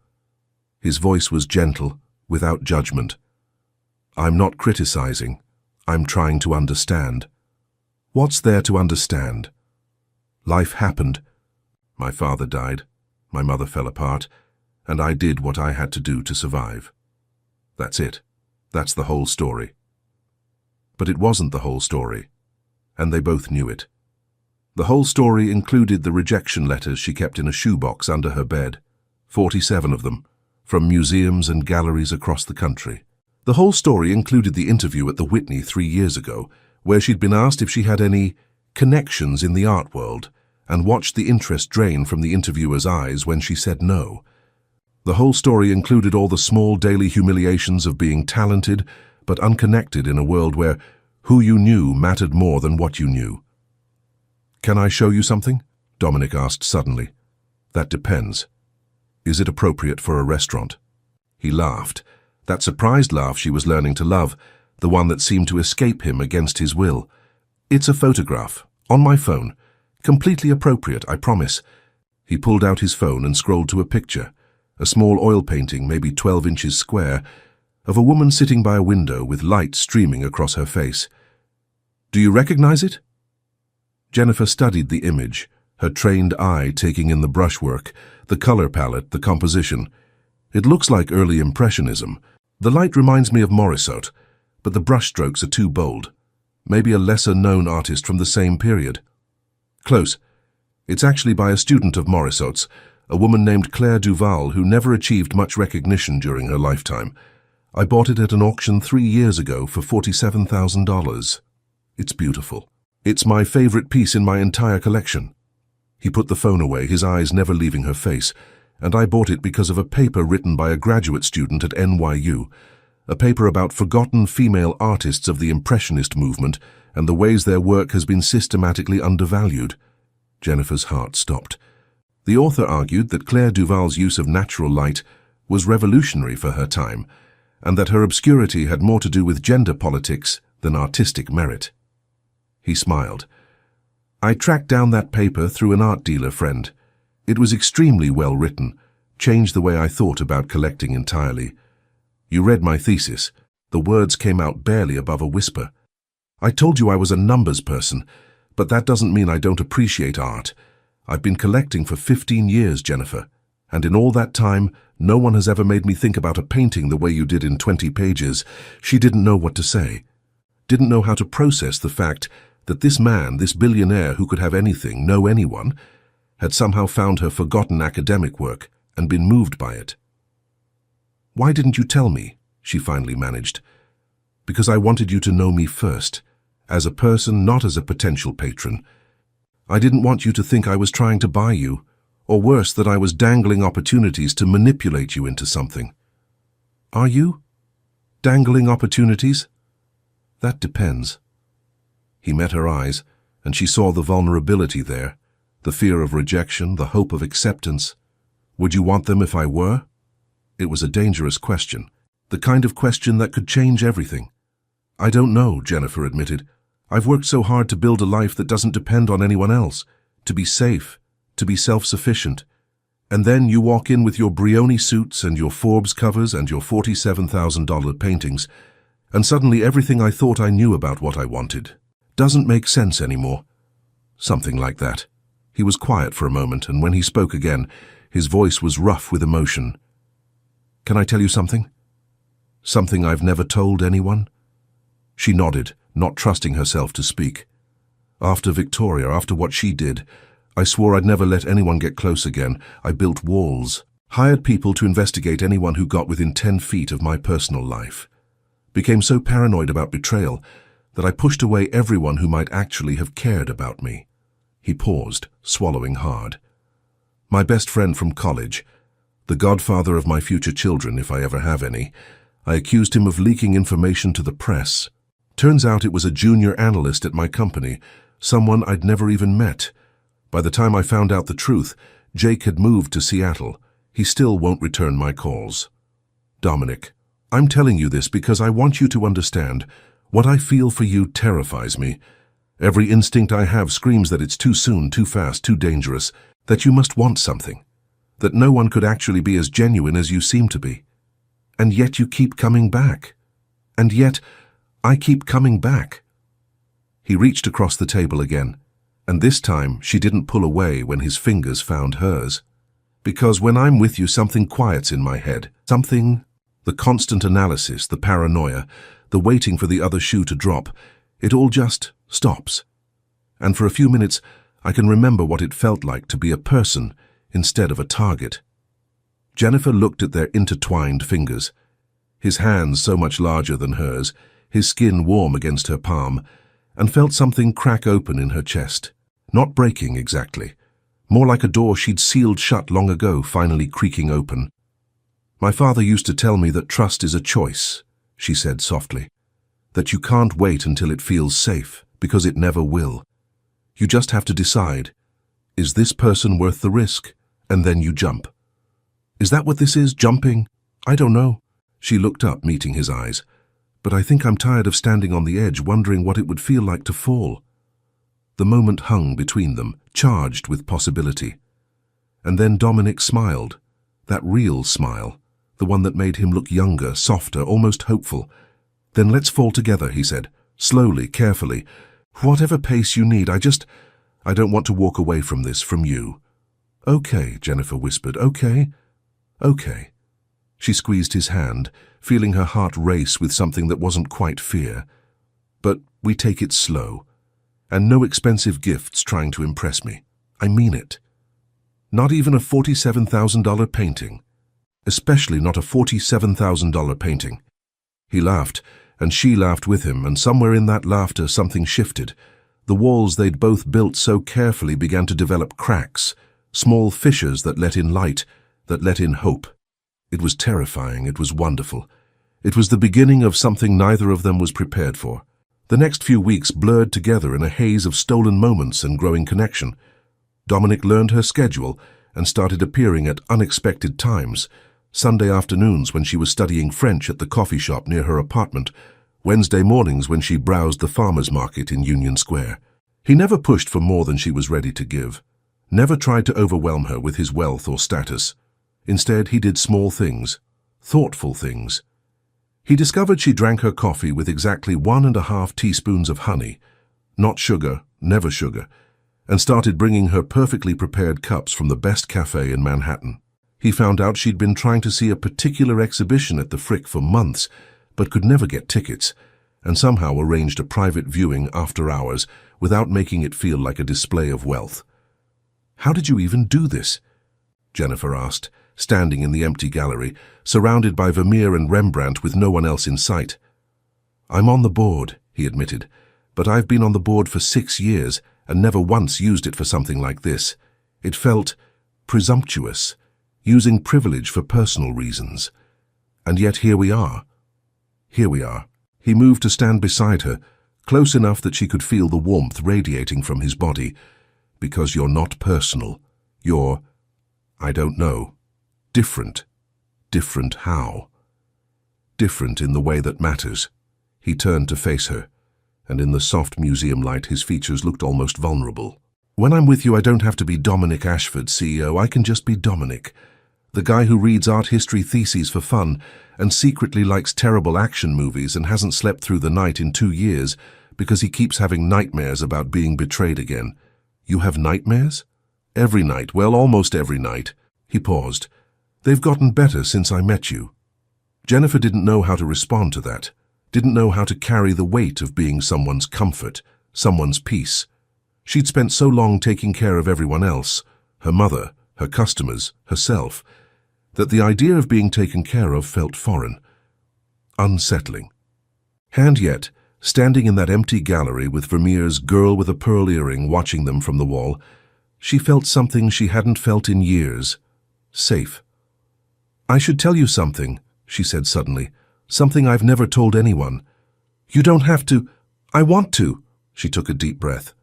His voice was gentle, without judgment. "I'm not criticizing. I'm trying to understand." "What's there to understand?" "Life happened. My father died, my mother fell apart, and I did what I had to do to survive. That's it. That's the whole story." But it wasn't the whole story, and they both knew it. The whole story included the rejection letters she kept in a shoebox under her bed, 47 of them, from museums and galleries across the country. The whole story included the interview at the Whitney 3 years ago, where she'd been asked if she had any connections in the art world, and watched the interest drain from the interviewer's eyes when she said no. The whole story included all the small daily humiliations of being talented but unconnected in a world where who you knew mattered more than what you knew. "Can I show you something?" Dominic asked suddenly. "That depends. Is it appropriate for a restaurant?" He laughed, that surprised laugh she was learning to love, the one that seemed to escape him against his will. "It's a photograph, on my phone. Completely appropriate, I promise." He pulled out his phone and scrolled to a picture, a small oil painting, maybe 12 inches square, of a woman sitting by a window with light streaming across her face. "Do you recognize it?" Jennifer studied the image, her trained eye taking in the brushwork, the color palette, the composition. "It looks like early Impressionism. The light reminds me of Morisot, but the brushstrokes are too bold. Maybe a lesser-known artist from the same period." "Close. It's actually by a student of Morisot's, a woman named Claire Duval who never achieved much recognition during her lifetime. I bought it at an auction 3 years ago for $47,000. It's beautiful. It's my favorite piece in my entire collection." He put the phone away, his eyes never leaving her face. "And I bought it because of a paper written by a graduate student at NYU, a paper about forgotten female artists of the Impressionist movement and the ways their work has been systematically undervalued." Jennifer's heart stopped. The author argued that Claire Duval's use of natural light was revolutionary for her time, and that her obscurity had more to do with gender politics than artistic merit. He smiled. "I tracked down that paper through an art dealer friend. It was extremely well written, changed the way I thought about collecting entirely. You read my thesis. The words came out barely above a whisper. I told you I was a numbers person, but that doesn't mean I don't appreciate art. I've been collecting for 15 years, Jennifer, and in all that time, no one has ever made me think about a painting the way you did in 20 pages. She didn't know what to say. Didn't know how to process the fact that this man, this billionaire who could have anything, know anyone, had somehow found her forgotten academic work and been moved by it. "Why didn't you tell me?" she finally managed. "Because I wanted you to know me first, as a person, not as a potential patron. I didn't want you to think I was trying to buy you, or worse, that I was dangling opportunities to manipulate you into something." "Are you? Dangling opportunities?" "That depends." He met her eyes, and she saw the vulnerability there, the fear of rejection, the hope of acceptance. "Would you want them if I were?" It was a dangerous question, the kind of question that could change everything. "I don't know," Jennifer admitted. "I've worked so hard to build a life that doesn't depend on anyone else, to be safe, to be self-sufficient. And then you walk in with your Brioni suits and your Forbes covers and your $47,000 paintings, and suddenly everything I thought I knew about what I wanted doesn't make sense anymore. Something like that. He was quiet for a moment, and when he spoke again, his voice was rough with emotion. Can I tell you something? Something I've never told anyone? She nodded, not trusting herself to speak. After Victoria, after what she did, I swore I'd never let anyone get close again. I built walls, hired people to investigate anyone who got within 10 feet of my personal life. Became so paranoid about betrayal that I pushed away everyone who might actually have cared about me. He paused, swallowing hard. My best friend from college, the godfather of my future children if I ever have any, I accused him of leaking information to the press. Turns out it was a junior analyst at my company, someone I'd never even met. By the time I found out the truth, Jake had moved to Seattle. He still won't return my calls. Dominic, I'm telling you this because I want you to understand. What I feel for you terrifies me. Every instinct I have screams that it's too soon, too fast, too dangerous, that you must want something, that no one could actually be as genuine as you seem to be. And yet you keep coming back. And yet I keep coming back. He reached across the table again, and this time she didn't pull away when his fingers found hers. Because when I'm with you, something quiets in my head. Something, the constant analysis, the paranoia, the waiting for the other shoe to drop, it all just stops. And for a few minutes, I can remember what it felt like to be a person instead of a target. Jennifer looked at their intertwined fingers. His hands so much larger than hers, his skin warm against her palm, and felt something crack open in her chest. Not breaking exactly, more like a door she'd sealed shut long ago, finally creaking open. My father used to tell me that trust is a choice, she said softly. That you can't wait until it feels safe, because it never will. You just have to decide, is this person worth the risk? And then you jump. Is that what this is, jumping? I don't know. She looked up, meeting his eyes. But I think I'm tired of standing on the edge, wondering what it would feel like to fall. The moment hung between them, charged with possibility. And then Dominic smiled, that real smile, the one that made him look younger, softer, almost hopeful. Then let's fall together, he said, slowly, carefully. Whatever pace you need, I don't want to walk away from this, from you. Okay, Jennifer whispered, okay. Okay. She squeezed his hand, feeling her heart race with something that wasn't quite fear. But we take it slow. And no expensive gifts trying to impress me. I mean it. Not even a $47,000 painting. Especially not a $47,000 painting. He laughed, and she laughed with him, and somewhere in that laughter something shifted. The walls they'd both built so carefully began to develop cracks, small fissures that let in light, that let in hope. It was terrifying, it was wonderful. It was the beginning of something neither of them was prepared for. The next few weeks blurred together in a haze of stolen moments and growing connection. Dominic learned her schedule and started appearing at unexpected times. Sunday afternoons when she was studying French at the coffee shop near her apartment, Wednesday mornings when she browsed the farmer's market in Union Square. He never pushed for more than she was ready to give, never tried to overwhelm her with his wealth or status. Instead, he did small things, thoughtful things. He discovered she drank her coffee with exactly 1.5 teaspoons of honey, not sugar, never sugar, and started bringing her perfectly prepared cups from the best cafe in Manhattan. He found out she'd been trying to see a particular exhibition at the Frick for months, but could never get tickets, and somehow arranged a private viewing after hours without making it feel like a display of wealth. How did you even do this? Jennifer asked, standing in the empty gallery, surrounded by Vermeer and Rembrandt with no one else in sight. I'm on the board, he admitted, but I've been on the board for 6 years and never once used it for something like this. It felt presumptuous, using privilege for personal reasons. And yet here we are. Here we are. He moved to stand beside her, close enough that she could feel the warmth radiating from his body. Because you're not personal. You're, I don't know, different. Different how? Different in the way that matters. He turned to face her, and in the soft museum light his features looked almost vulnerable. When I'm with you, I don't have to be Dominic Ashford, CEO. I can just be Dominic, the guy who reads art history theses for fun and secretly likes terrible action movies and hasn't slept through the night in 2 years because he keeps having nightmares about being betrayed again. You have nightmares? Every night, well, almost every night. He paused. They've gotten better since I met you. Jennifer didn't know how to respond to that, didn't know how to carry the weight of being someone's comfort, someone's peace. She'd spent so long taking care of everyone else, her mother, her customers, herself, that the idea of being taken care of felt foreign, unsettling. And yet, standing in that empty gallery with Vermeer's girl with a pearl earring watching them from the wall, she felt something she hadn't felt in years. Safe. I should tell you something, she said suddenly, something I've never told anyone. You don't have to. I want to. She took a deep breath.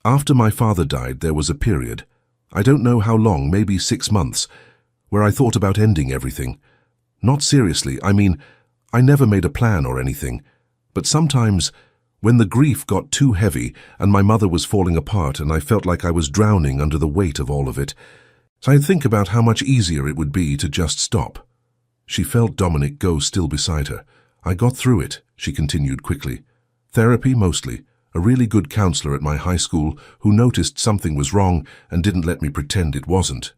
After my father died, there was a period, I don't know how long, maybe 6 months, where I thought about ending everything. Not seriously, I mean, I never made a plan or anything. But sometimes, when the grief got too heavy and my mother was falling apart and I felt like I was drowning under the weight of all of it, I'd think about how much easier it would be to just stop. She felt Dominic go still beside her. I got through it, she continued quickly. Therapy mostly. A really good counselor at my high school who noticed something was wrong and didn't let me pretend it wasn't.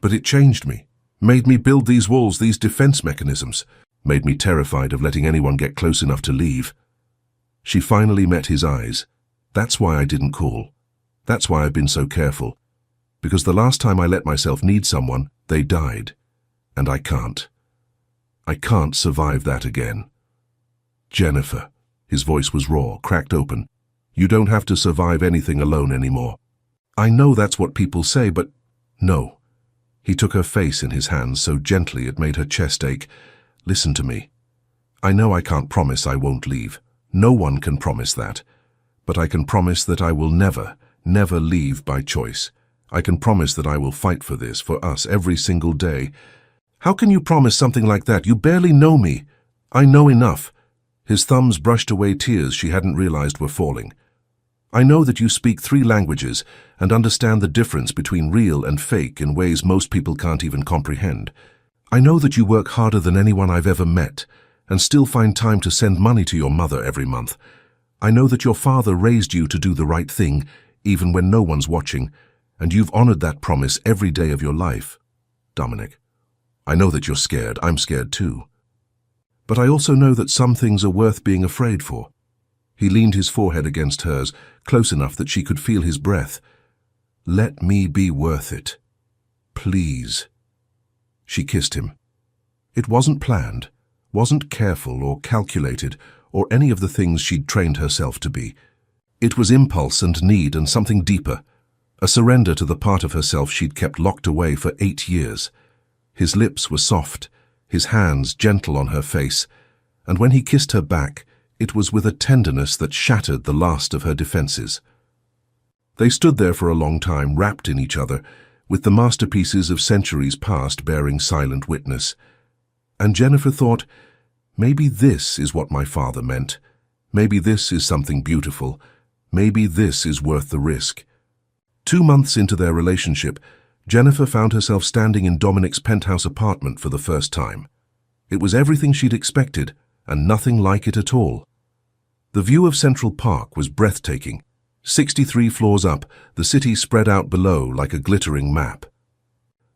But it changed me, made me build these walls, these defense mechanisms, made me terrified of letting anyone get close enough to leave. She finally met his eyes. That's why I didn't call. That's why I've been so careful. Because the last time I let myself need someone, they died. And I can't. I can't survive that again. Jennifer. His voice was raw, cracked open. You don't have to survive anything alone anymore. I know that's what people say, but no. He took her face in his hands so gently it made her chest ache. Listen to me. I know I can't promise I won't leave. No one can promise that. But I can promise that I will never, never leave by choice. I can promise that I will fight for this, for us, every single day. How can you promise something like that? You barely know me. I know enough. His thumbs brushed away tears she hadn't realized were falling. I know that you speak 3 languages and understand the difference between real and fake in ways most people can't even comprehend. I know that you work harder than anyone I've ever met and still find time to send money to your mother every month. I know that your father raised you to do the right thing, even when no one's watching, and you've honored that promise every day of your life. Dominic, I know that you're scared. I'm scared too. But I also know that some things are worth being afraid for. He leaned his forehead against hers, close enough that she could feel his breath. Let me be worth it. Please. She kissed him. It wasn't planned, wasn't careful or calculated, or any of the things she'd trained herself to be. It was impulse and need and something deeper, a surrender to the part of herself she'd kept locked away for 8 years. His lips were soft, his hands gentle on her face, and when he kissed her back, it was with a tenderness that shattered the last of her defenses. They stood there for a long time, wrapped in each other, with the masterpieces of centuries past bearing silent witness. And Jennifer thought, maybe this is what my father meant. Maybe this is something beautiful. Maybe this is worth the risk. 2 months into their relationship, Jennifer found herself standing in Dominic's penthouse apartment for the first time. It was everything she'd expected, and nothing like it at all. The view of Central Park was breathtaking. 63 floors up, the city spread out below like a glittering map.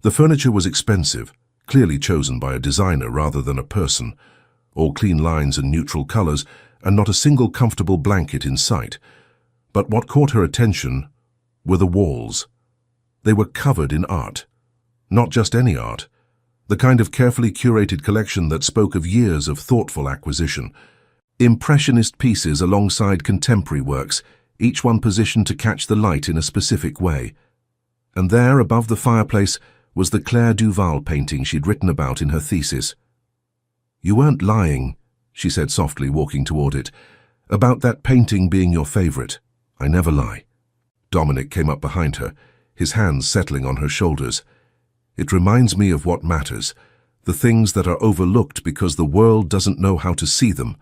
The furniture was expensive, clearly chosen by a designer rather than a person. All clean lines and neutral colors, and not a single comfortable blanket in sight. But what caught her attention were the walls. They were covered in art. Not just any art. The kind of carefully curated collection that spoke of years of thoughtful acquisition. Impressionist pieces alongside contemporary works, each one positioned to catch the light in a specific way. And there, above the fireplace, was the Claire Duval painting she'd written about in her thesis. You weren't lying, she said softly, walking toward it, about that painting being your favorite. I never lie. Dominic came up behind her, his hands settling on her shoulders. It reminds me of what matters, the things that are overlooked because the world doesn't know how to see them.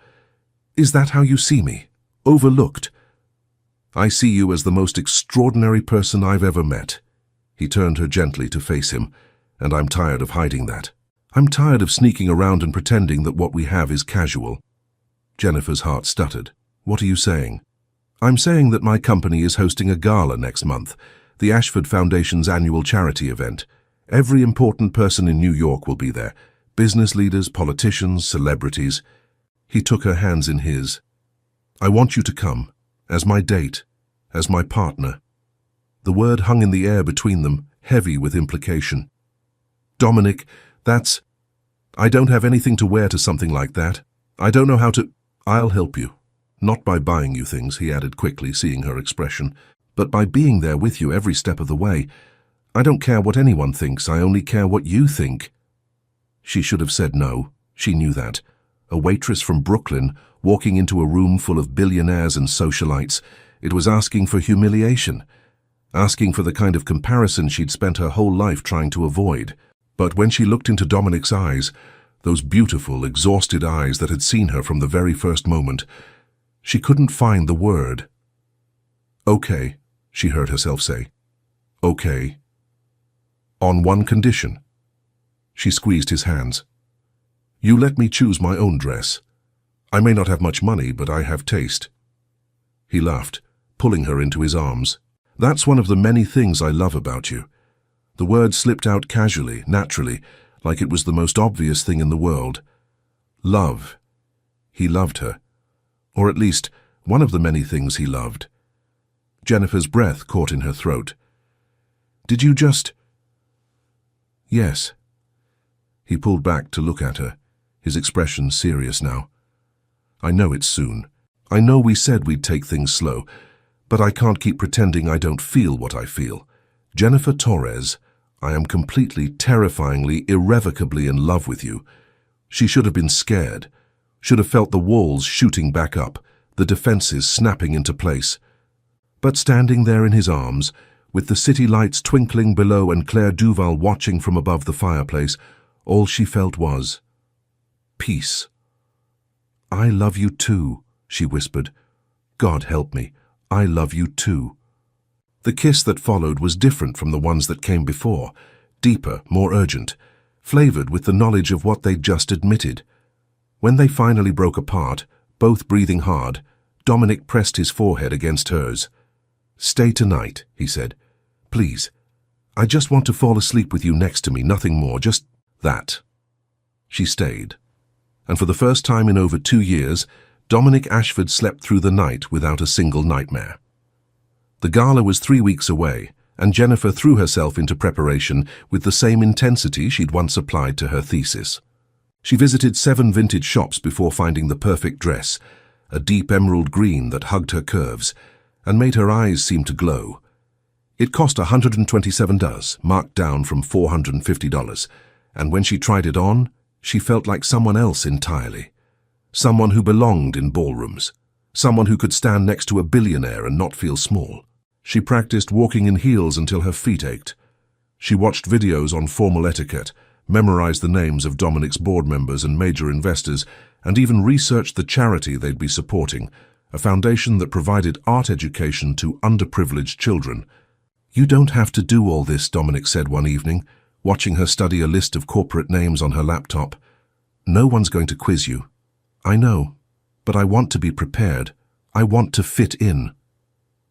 Is that how you see me? Overlooked? I see you as the most extraordinary person I've ever met." He turned her gently to face him, "and I'm tired of hiding that. I'm tired of sneaking around and pretending that what we have is casual." Jennifer's heart stuttered. "What are you saying?" "I'm saying that my company is hosting a gala next month, the Ashford Foundation's annual charity event. Every important person in New York will be there. Business leaders, politicians, celebrities." He took her hands in his. "I want you to come, as my date, as my partner." The word hung in the air between them, heavy with implication. "Dominic, I don't have anything to wear to something like that. I don't know how to—" "I'll help you. Not by buying you things," he added quickly, seeing her expression, "but by being there with you every step of the way. I don't care what anyone thinks, I only care what you think." She should have said no. She knew that. A waitress from Brooklyn, walking into a room full of billionaires and socialites, it was asking for humiliation, asking for the kind of comparison she'd spent her whole life trying to avoid. But when she looked into Dominic's eyes, those beautiful, exhausted eyes that had seen her from the very first moment, she couldn't find the word. "Okay," she heard herself say. "Okay. On one condition." She squeezed his hands. "You let me choose my own dress. I may not have much money, but I have taste." He laughed, pulling her into his arms. "That's one of the many things I love about you." The word slipped out casually, naturally, like it was the most obvious thing in the world. Love. He loved her. Or at least, one of the many things he loved. Jennifer's breath caught in her throat. "Did you just—" "Yes." He pulled back to look at her, his expression serious now. "I know it's soon. I know we said we'd take things slow, but I can't keep pretending I don't feel what I feel. Jennifer Torres, I am completely, terrifyingly, irrevocably in love with you." She should have been scared, should have felt the walls shooting back up, the defenses snapping into place. But standing there in his arms, with the city lights twinkling below and Claire Duval watching from above the fireplace, all she felt was peace. "I love you too," she whispered. "God help me, I love you too." The kiss that followed was different from the ones that came before, deeper, more urgent, flavored with the knowledge of what they'd just admitted. When they finally broke apart, both breathing hard, Dominic pressed his forehead against hers. "Stay tonight," he said. "Please. I just want to fall asleep with you next to me, nothing more, just that." She stayed. And for the first time in over 2 years, Dominic Ashford slept through the night without a single nightmare. The gala was 3 weeks away, and Jennifer threw herself into preparation with the same intensity she'd once applied to her thesis. She visited 7 vintage shops before finding the perfect dress, a deep emerald green that hugged her curves and made her eyes seem to glow. It cost $127, marked down from $450, and when she tried it on, she felt like someone else entirely. Someone who belonged in ballrooms. Someone who could stand next to a billionaire and not feel small. She practiced walking in heels until her feet ached. She watched videos on formal etiquette, memorized the names of Dominic's board members and major investors, and even researched the charity they'd be supporting, a foundation that provided art education to underprivileged children. "You don't have to do all this," Dominic said one evening, watching her study a list of corporate names on her laptop. "No one's going to quiz you." "I know, but I want to be prepared. I want to fit in."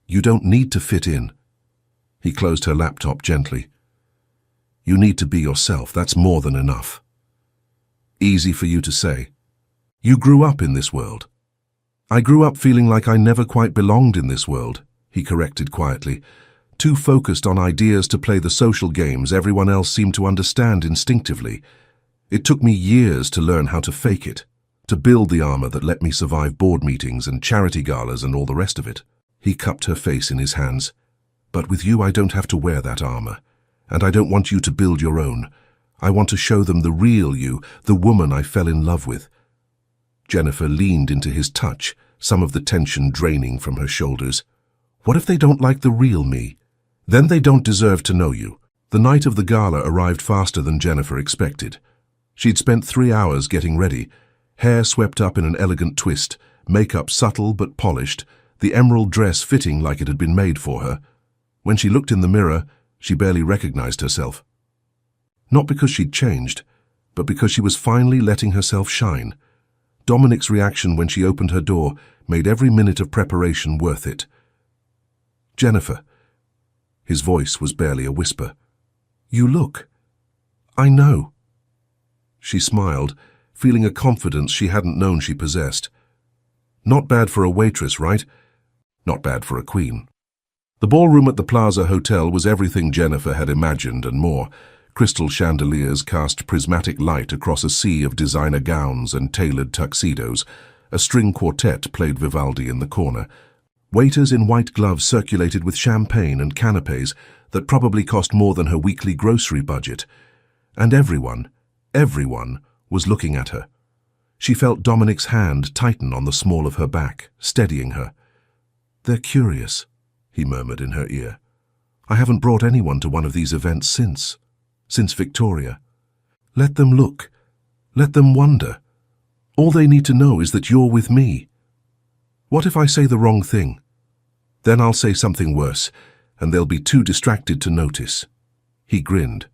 "You don't need to fit in." He closed her laptop gently. "You need to be yourself. That's more than enough." "Easy for you to say. You grew up in this world." "I grew up feeling like I never quite belonged in this world," he corrected quietly. "Too focused on ideas to play the social games everyone else seemed to understand instinctively. It took me years to learn how to fake it, to build the armor that let me survive board meetings and charity galas and all the rest of it." He cupped her face in his hands. "But with you I don't have to wear that armor. And I don't want you to build your own. I want to show them the real you, the woman I fell in love with." Jennifer leaned into his touch, some of the tension draining from her shoulders. "What if they don't like the real me? Then they don't deserve to know you." The night of the gala arrived faster than Jennifer expected. She'd spent 3 hours getting ready, hair swept up in an elegant twist, makeup subtle but polished, the emerald dress fitting like it had been made for her. When she looked in the mirror, she barely recognized herself. Not because she'd changed, but because she was finally letting herself shine. Dominic's reaction when she opened her door made every minute of preparation worth it. "Jennifer." His voice was barely a whisper. "You look. I know." She smiled, feeling a confidence she hadn't known she possessed. Not bad for a waitress, right? Not bad for a queen. The ballroom at the Plaza Hotel was everything Jennifer had imagined and more. Crystal chandeliers cast prismatic light across a sea of designer gowns and tailored tuxedos. A string quartet played Vivaldi in the corner. Waiters in white gloves circulated with champagne and canapes that probably cost more than her weekly grocery budget. And everyone was looking at her. She felt Dominic's hand tighten on the small of her back, steadying her. "They're curious," he murmured in her ear. "I haven't brought anyone to one of these events since Victoria. Let them look. Let them wonder. All they need to know is that you're with me. What if I say the wrong thing? Then I'll say something worse, and they'll be too distracted to notice." He grinned.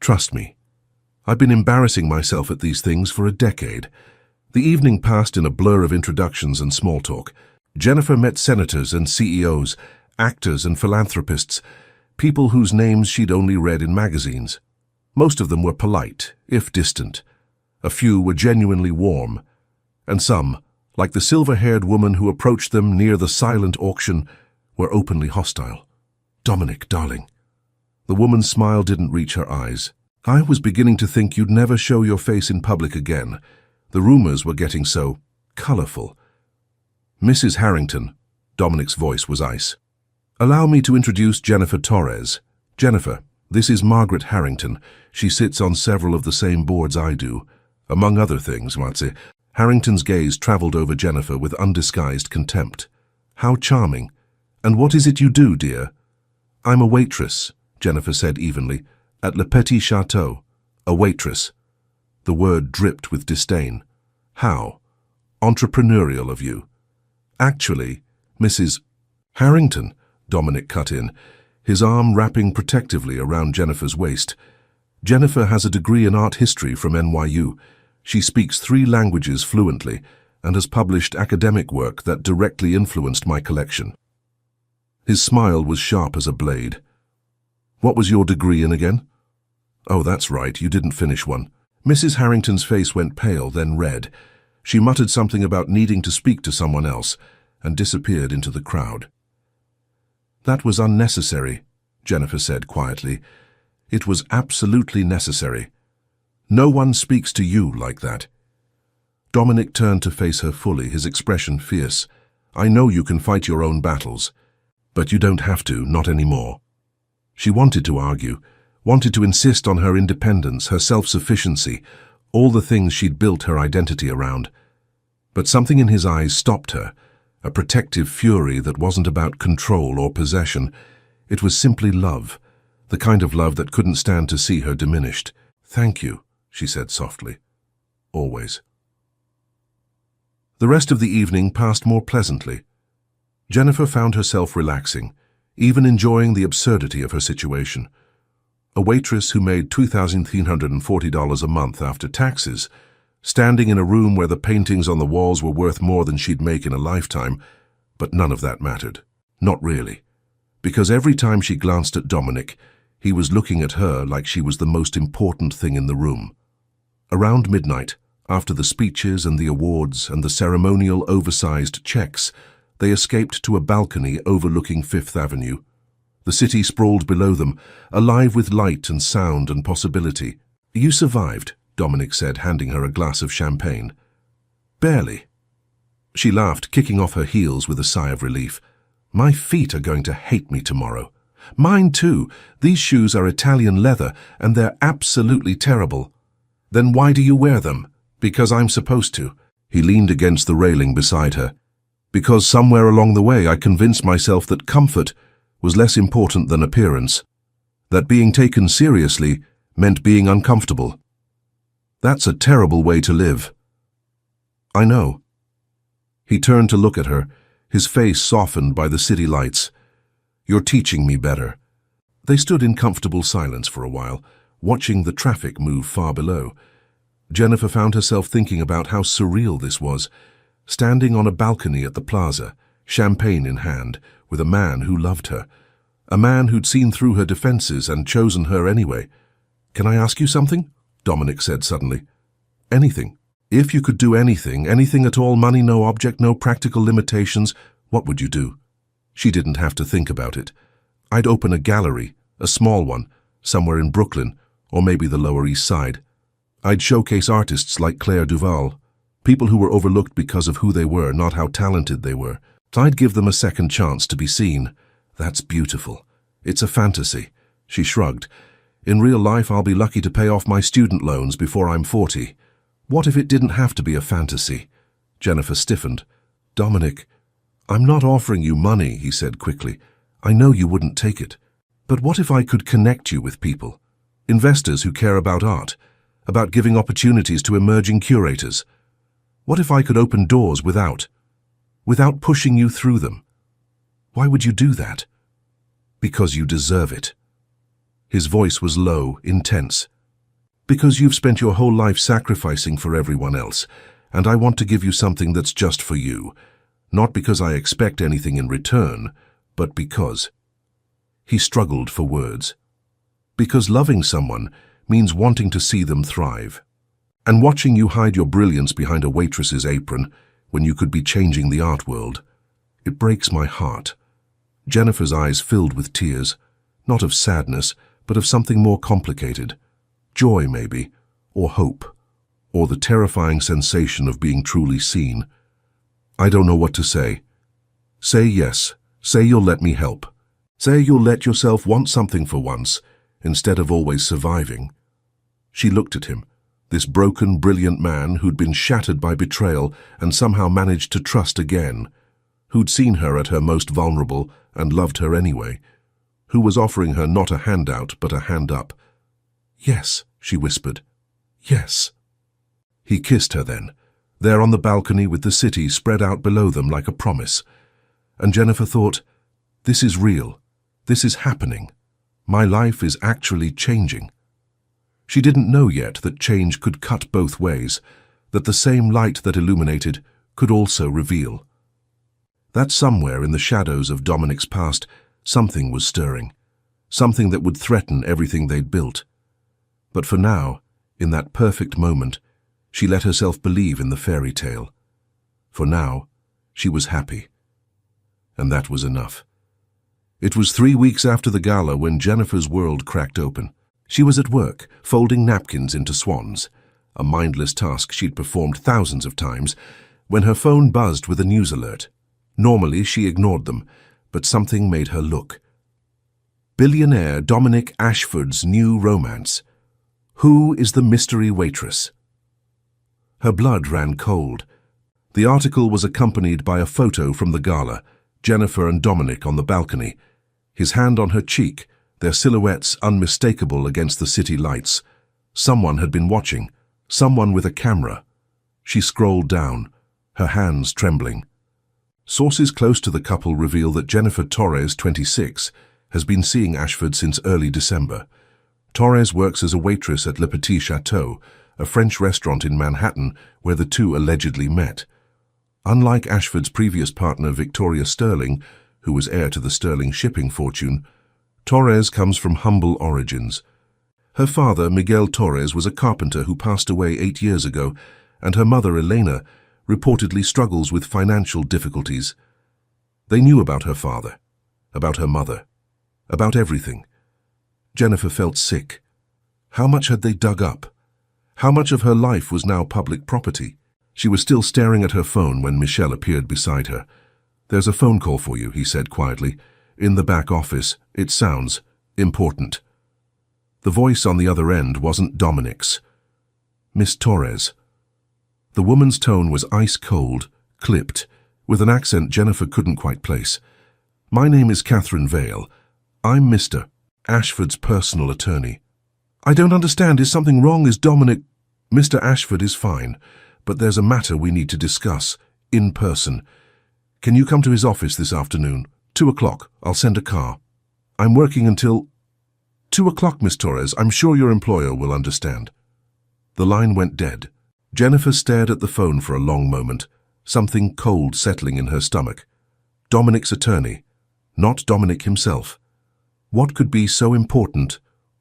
"Trust me. I've been embarrassing myself at these things for a decade." The evening passed in a blur of introductions and small talk. Jennifer met senators and CEOs, actors and philanthropists, people whose names she'd only read in magazines. Most of them were polite, if distant. A few were genuinely warm, and some, like the silver-haired woman who approached them near the silent auction, were openly hostile. "Dominic, darling." The woman's smile didn't reach her eyes. "I was beginning to think you'd never show your face in public again. The rumors were getting so colorful." "Mrs. Harrington," Dominic's voice was ice. "Allow me to introduce Jennifer Torres. Jennifer, this is Margaret Harrington. She sits on several of the same boards I do. Among other things, Matze." Harrington's gaze traveled over Jennifer with undisguised contempt. "How charming. And what is it you do, dear?" "I'm a waitress," Jennifer said evenly, "at Le Petit Chateau." "A waitress." The word dripped with disdain. "How? Entrepreneurial of you." "Actually, Mrs. Harrington," Dominic cut in, his arm wrapping protectively around Jennifer's waist. "Jennifer has a degree in art history from NYU. She speaks 3 languages fluently and has published academic work that directly influenced my collection." His smile was sharp as a blade. "What was your degree in again?" "Oh, that's right, you didn't finish one." Mrs. Harrington's face went pale, then red. She muttered something about needing to speak to someone else and disappeared into the crowd. "That was unnecessary," Jennifer said quietly. "It was absolutely necessary. No one speaks to you like that." Dominic turned to face her fully, his expression fierce. "I know you can fight your own battles, but you don't have to, not anymore." She wanted to argue, wanted to insist on her independence, her self-sufficiency, all the things she'd built her identity around. But something in his eyes stopped her, a protective fury that wasn't about control or possession. It was simply love, the kind of love that couldn't stand to see her diminished. "Thank you," she said softly. "Always." The rest of the evening passed more pleasantly. Jennifer found herself relaxing, even enjoying the absurdity of her situation. A waitress who made $2,340 a month after taxes, standing in a room where the paintings on the walls were worth more than she'd make in a lifetime, but none of that mattered. Not really. Because every time she glanced at Dominic, he was looking at her like she was the most important thing in the room. Around midnight, after the speeches and the awards and the ceremonial oversized checks, they escaped to a balcony overlooking Fifth Avenue. The city sprawled below them, alive with light and sound and possibility. "You survived," Dominic said, handing her a glass of champagne. "Barely." She laughed, kicking off her heels with a sigh of relief. "My feet are going to hate me tomorrow." "Mine too. These shoes are Italian leather, and they're absolutely terrible." "Then why do you wear them?" "Because I'm supposed to." He leaned against the railing beside her. "Because somewhere along the way I convinced myself that comfort was less important than appearance, that being taken seriously meant being uncomfortable. That's a terrible way to live." "I know." He turned to look at her, his face softened by the city lights. "You're teaching me better." They stood in comfortable silence for a while, watching the traffic move far below. Jennifer found herself thinking about how surreal this was, standing on a balcony at the plaza, champagne in hand, with a man who loved her, a man who'd seen through her defenses and chosen her anyway. "Can I ask you something?" Dominic said suddenly. "Anything. If you could do anything, anything at all, money, no object, no practical limitations, what would you do?" She didn't have to think about it. "I'd open a gallery, a small one, somewhere in Brooklyn, or maybe the Lower East Side. I'd showcase artists like Claire Duval, people who were overlooked because of who they were, not how talented they were. I'd give them a second chance to be seen." "That's beautiful. It's a fantasy." She shrugged. "In real life, I'll be lucky to pay off my student loans before I'm 40. What if it didn't have to be a fantasy?" Jennifer stiffened. "Dominic, I'm not offering you money," he said quickly. "I know you wouldn't take it. But what if I could connect you with people? Investors who care about art, about giving opportunities to emerging curators. What if I could open doors without pushing you through them? Why would you do that?" "Because you deserve it." His voice was low, intense. "Because you've spent your whole life sacrificing for everyone else, and I want to give you something that's just for you. Not because I expect anything in return, but because—" He struggled for words. "Because loving someone means wanting to see them thrive. And watching you hide your brilliance behind a waitress's apron when you could be changing the art world. It breaks my heart." Jennifer's eyes filled with tears, not of sadness, but of something more complicated. Joy, maybe, or hope, or the terrifying sensation of being truly seen. "I don't know what to say." "Say yes. Say you'll let me help. Say you'll let yourself want something for once, instead of always surviving." She looked at him, this broken, brilliant man who'd been shattered by betrayal and somehow managed to trust again, who'd seen her at her most vulnerable and loved her anyway, who was offering her not a handout but a hand up. "Yes," she whispered. "Yes." He kissed her then, there on the balcony with the city spread out below them like a promise. And Jennifer thought, "This is real. This is happening. My life is actually changing." She didn't know yet that change could cut both ways, that the same light that illuminated could also reveal. That somewhere in the shadows of Dominic's past, something was stirring, something that would threaten everything they'd built. But for now, in that perfect moment, she let herself believe in the fairy tale. For now, she was happy. And that was enough. It was 3 weeks after the gala when Jennifer's world cracked open. She was at work, folding napkins into swans, a mindless task she'd performed thousands of times, when her phone buzzed with a news alert. Normally, she ignored them, but something made her look. Billionaire Dominic Ashford's new romance. Who is the mystery waitress? Her blood ran cold. The article was accompanied by a photo from the gala, Jennifer and Dominic on the balcony, his hand on her cheek, their silhouettes unmistakable against the city lights. Someone had been watching, someone with a camera. She scrolled down, her hands trembling. Sources close to the couple reveal that Jennifer Torres, 26, has been seeing Ashford since early December. Torres works as a waitress at Le Petit Chateau, a French restaurant in Manhattan where the two allegedly met. Unlike Ashford's previous partner Victoria Sterling, who was heir to the Sterling shipping fortune, Torres comes from humble origins. Her father, Miguel Torres, was a carpenter who passed away 8 years ago, and her mother, Elena, reportedly struggles with financial difficulties. They knew about her father, about her mother, about everything. Jennifer felt sick. How much had they dug up? How much of her life was now public property? She was still staring at her phone when Michel appeared beside her. "There's a phone call for you," he said quietly. "In the back office. It sounds important." The voice on the other end wasn't Dominic's. "Miss Torres." The woman's tone was ice-cold, clipped, with an accent Jennifer couldn't quite place. "My name is Catherine Vale. I'm Mr. Ashford's personal attorney." "I don't understand. Is something wrong? Is Dominic—" "Mr. Ashford is fine, but there's a matter we need to discuss, in person. Can you come to his office this afternoon? 2 o'clock. I'll send a car. I'm working until 2 o'clock, Miss Torres. I'm sure your employer will understand. The line went dead. Jennifer stared at the phone for a long moment, something cold settling in her stomach. Dominic's attorney, not Dominic himself. What could be so important,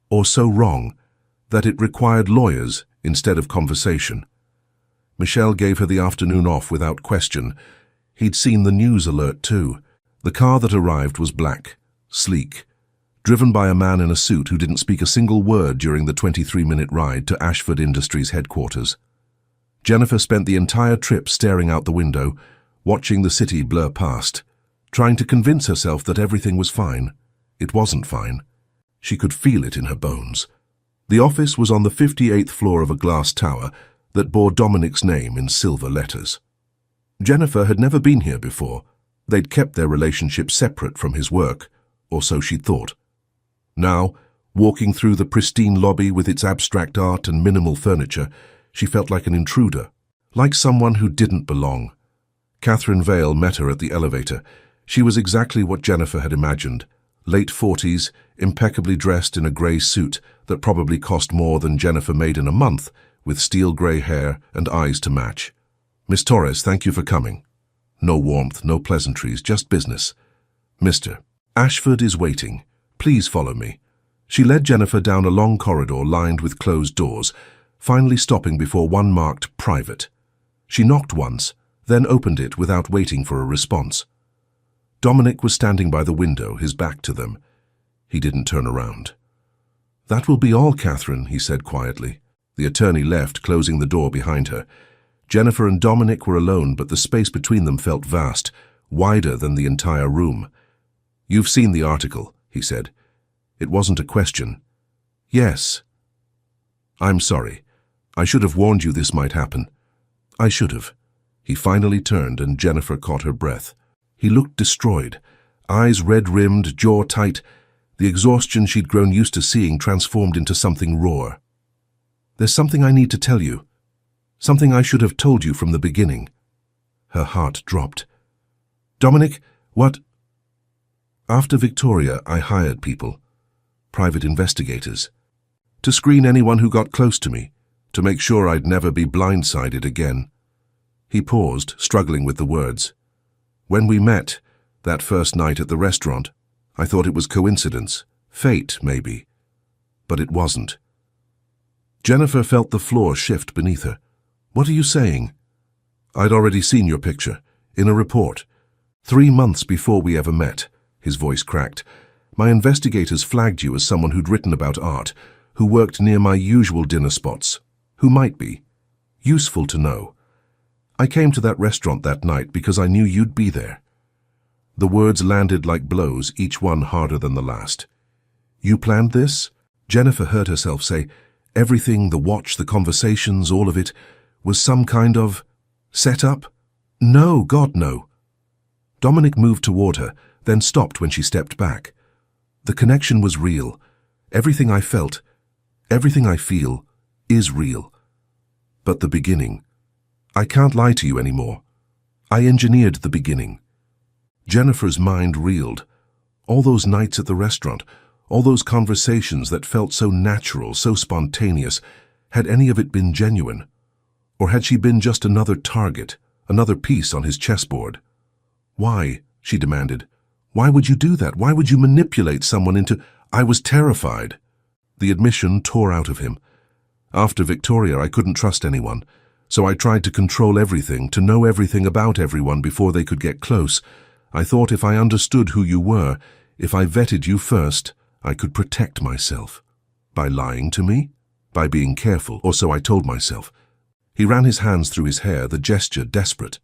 or so wrong, that it required lawyers instead of conversation? Michelle gave her the afternoon off without question. He'd seen the news alert too. The car that arrived was black, sleek, driven by a man in a suit who didn't speak a single word during the 23-minute ride to Ashford Industries headquarters. Jennifer spent the entire trip staring out the window, watching the city blur past, trying to convince herself that everything was fine. It wasn't fine. She could feel it in her bones. The office was on the 58th floor of a glass tower that bore Dominic's name in silver letters. Jennifer had never been here before. They'd kept their relationship separate from his work, or so she'd thought. Now, walking through the pristine lobby with its abstract art and minimal furniture, she felt like an intruder, like someone who didn't belong. Catherine Vale met her at the elevator. She was exactly what Jennifer had imagined. Late 40s, impeccably dressed in a grey suit that probably cost more than Jennifer made in a month, with steel grey hair and eyes to match. Miss Torres, thank you for coming. No warmth, no pleasantries, just business. Mr. Ashford is waiting. Please follow me. She led Jennifer down a long corridor lined with closed doors, finally stopping before one marked private. She knocked once, then opened it without waiting for a response. Dominic was standing by the window, his back to them. He didn't turn around. That will be all, Catherine, he said quietly. The attorney left, closing the door behind her. Jennifer and Dominic were alone, but the space between them felt vast, wider than the entire room. You've seen the article, he said. It wasn't a question. Yes. I'm sorry. I should have warned you this might happen. I should have. He finally turned and Jennifer caught her breath. He looked destroyed, eyes red-rimmed, jaw tight. The exhaustion she'd grown used to seeing transformed into something raw. There's something I need to tell you. Something I should have told you from the beginning. Her heart dropped. Dominic, what? After Victoria, I hired people, private investigators, to screen anyone who got close to me, to make sure I'd never be blindsided again. He paused, struggling with the words. When we met, that first night at the restaurant, I thought it was coincidence, fate, maybe. But it wasn't. Jennifer felt the floor shift beneath her. What are you saying? I'd already seen your picture, in a report. 3 months before we ever met, his voice cracked. My investigators flagged you as someone who'd written about art, who worked near my usual dinner spots, who might be. Useful to know. I came to that restaurant that night because I knew you'd be there. The words landed like blows, each one harder than the last. You planned this? Jennifer heard herself say, everything, the watch, the conversations, all of it, was some kind of set-up? No, God, no. Dominic moved toward her, then stopped when she stepped back. The connection was real. Everything I felt, everything I feel, is real. But the beginning. I can't lie to you anymore. I engineered the beginning. Jennifer's mind reeled. All those nights at the restaurant, all those conversations that felt so natural, so spontaneous, had any of it been genuine? Or had she been just another target, another piece on his chessboard? Why, she demanded. Why would you do that? Why would you manipulate someone into... I was terrified. The admission tore out of him. After Victoria, I couldn't trust anyone. So I tried to control everything, to know everything about everyone before they could get close. I thought if I understood who you were, if I vetted you first, I could protect myself. By lying to me? By being careful, or so I told myself. He ran his hands through his hair, the gesture desperate.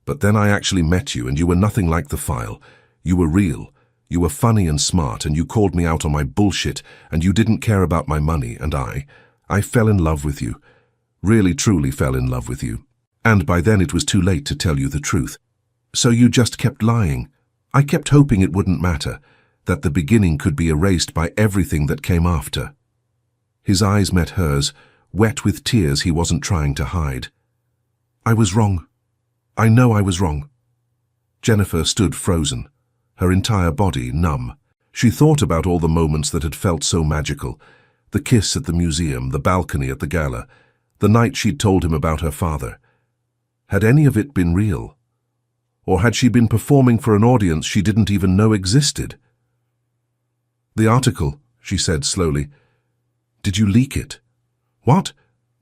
But then I actually met you, and you were nothing like the file. You were real. You were funny and smart, and you called me out on my bullshit, and you didn't care about my money, and I fell in love with you. Really, truly fell in love with you. And by then it was too late to tell you the truth. So you just kept lying. I kept hoping it wouldn't matter, that the beginning could be erased by everything that came after. His eyes met hers, wet with tears he wasn't trying to hide. I was wrong. I know I was wrong. Jennifer stood frozen, her entire body numb. She thought about all the moments that had felt so magical. The kiss at the museum, the balcony at the gala, the night she'd told him about her father. Had any of it been real? Or had she been performing for an audience she didn't even know existed? "The article," she said slowly. "Did you leak it?" "What?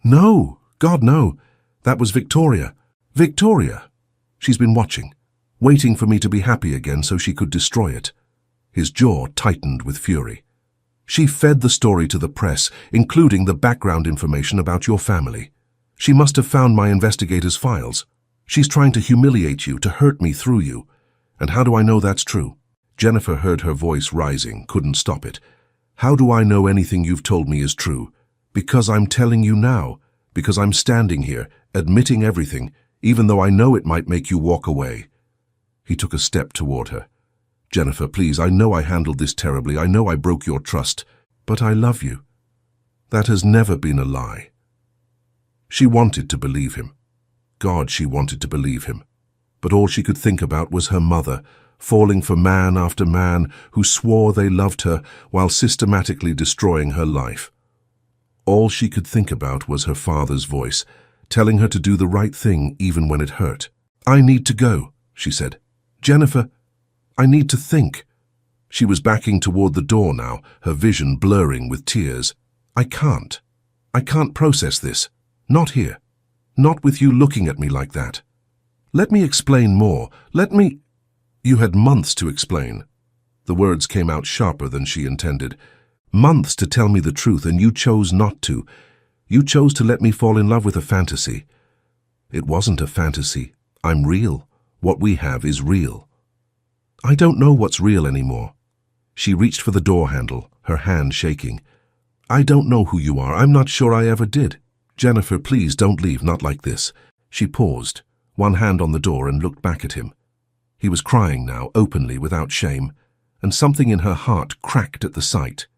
No, God, no. That was Victoria. Victoria! She's been watching, waiting for me to be happy again so she could destroy it." His jaw tightened with fury. "She fed the story to the press, including the background information about your family. She must have found my investigators' files. She's trying to humiliate you, to hurt me through you. And how do I know that's true?" Jennifer heard her voice rising, couldn't stop it. "How do I know anything you've told me is true? Because I'm telling you now. Because I'm standing here, admitting everything, even though I know it might make you walk away." He took a step toward her. "Jennifer, please, I know I handled this terribly. I know I broke your trust. But I love you. That has never been a lie." She wanted to believe him. God, she wanted to believe him. But all she could think about was her mother, falling for man after man who swore they loved her while systematically destroying her life. All she could think about was her father's voice, telling her to do the right thing even when it hurt. "I need to go," she said. "Jennifer, I need to think." She was backing toward the door now, her vision blurring with tears. I can't process this. Not here. Not with you looking at me like that. Let me explain more. You had months to explain." The words came out sharper than she intended. "Months to tell me the truth, and you chose not to. You chose to let me fall in love with a fantasy." "It wasn't a fantasy. I'm real. What we have is real." "I don't know what's real anymore." She reached for the door handle, her hand shaking. "I don't know who you are. I'm not sure I ever did. Jennifer, please don't leave, not like this." She paused, one hand on the door, and looked back at him. He was crying now, openly, without shame, and something in her heart cracked at the sight.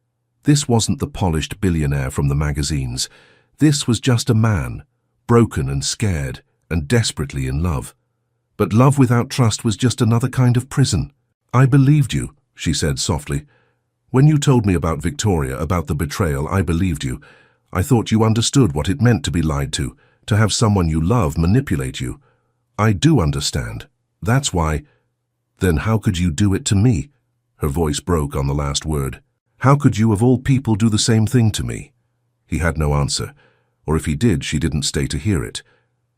This wasn't the polished billionaire from the magazines. This was just a man, broken and scared, and desperately in love. But love without trust was just another kind of prison. "I believed you," she said softly. "When you told me about Victoria, about the betrayal, I believed you. I thought you understood what it meant to be lied to have someone you love manipulate you. I do understand. That's why—" "Then how could you do it to me?" Her voice broke on the last word. "How could you, of all people, do the same thing to me?" He had no answer, or if he did, she didn't stay to hear it.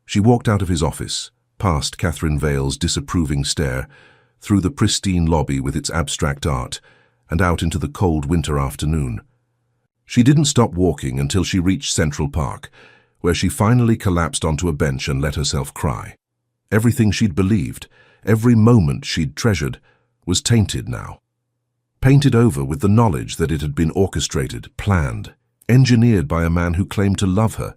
She walked out of his office, past Catherine Vale's disapproving stare, through the pristine lobby with its abstract art, and out into the cold winter afternoon. She didn't stop walking until she reached Central Park, where she finally collapsed onto a bench and let herself cry. Everything she'd believed, every moment she'd treasured, was tainted now. Painted over with the knowledge that it had been orchestrated, planned, engineered by a man who claimed to love her,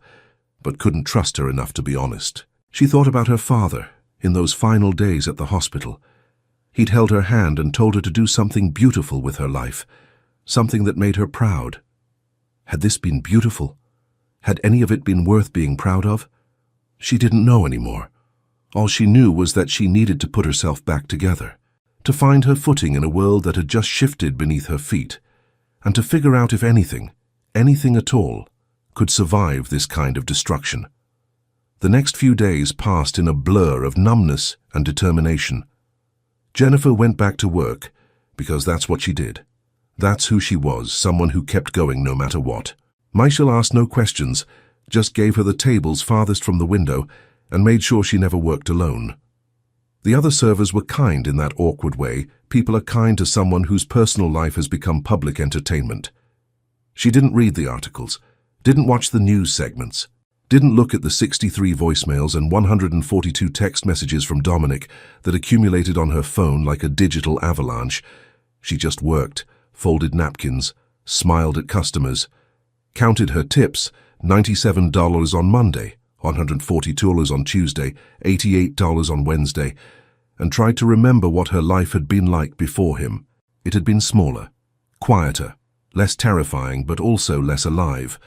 but couldn't trust her enough to be honest. She thought about her father in those final days at the hospital. He'd held her hand and told her to do something beautiful with her life, something that made her proud. Had this been beautiful? Had any of it been worth being proud of? She didn't know anymore. All she knew was that she needed to put herself back together, to find her footing in a world that had just shifted beneath her feet, and to figure out if anything at all, could survive this kind of destruction. The next few days passed in a blur of numbness and determination. Jennifer went back to work because that's what she did. That's who she was, someone who kept going no matter what. Michael asked no questions, just gave her the tables farthest from the window and made sure she never worked alone. The other servers were kind in that awkward way people are kind to someone whose personal life has become public entertainment. She didn't read the articles, didn't watch the news segments, didn't look at the 63 voicemails and 142 text messages from Dominic that accumulated on her phone like a digital avalanche. She just worked, folded napkins, smiled at customers, counted her tips, $97 on Monday, $142 on Tuesday, $88 on Wednesday, and tried to remember what her life had been like before him. It had been smaller, quieter, less terrifying, but also less alive.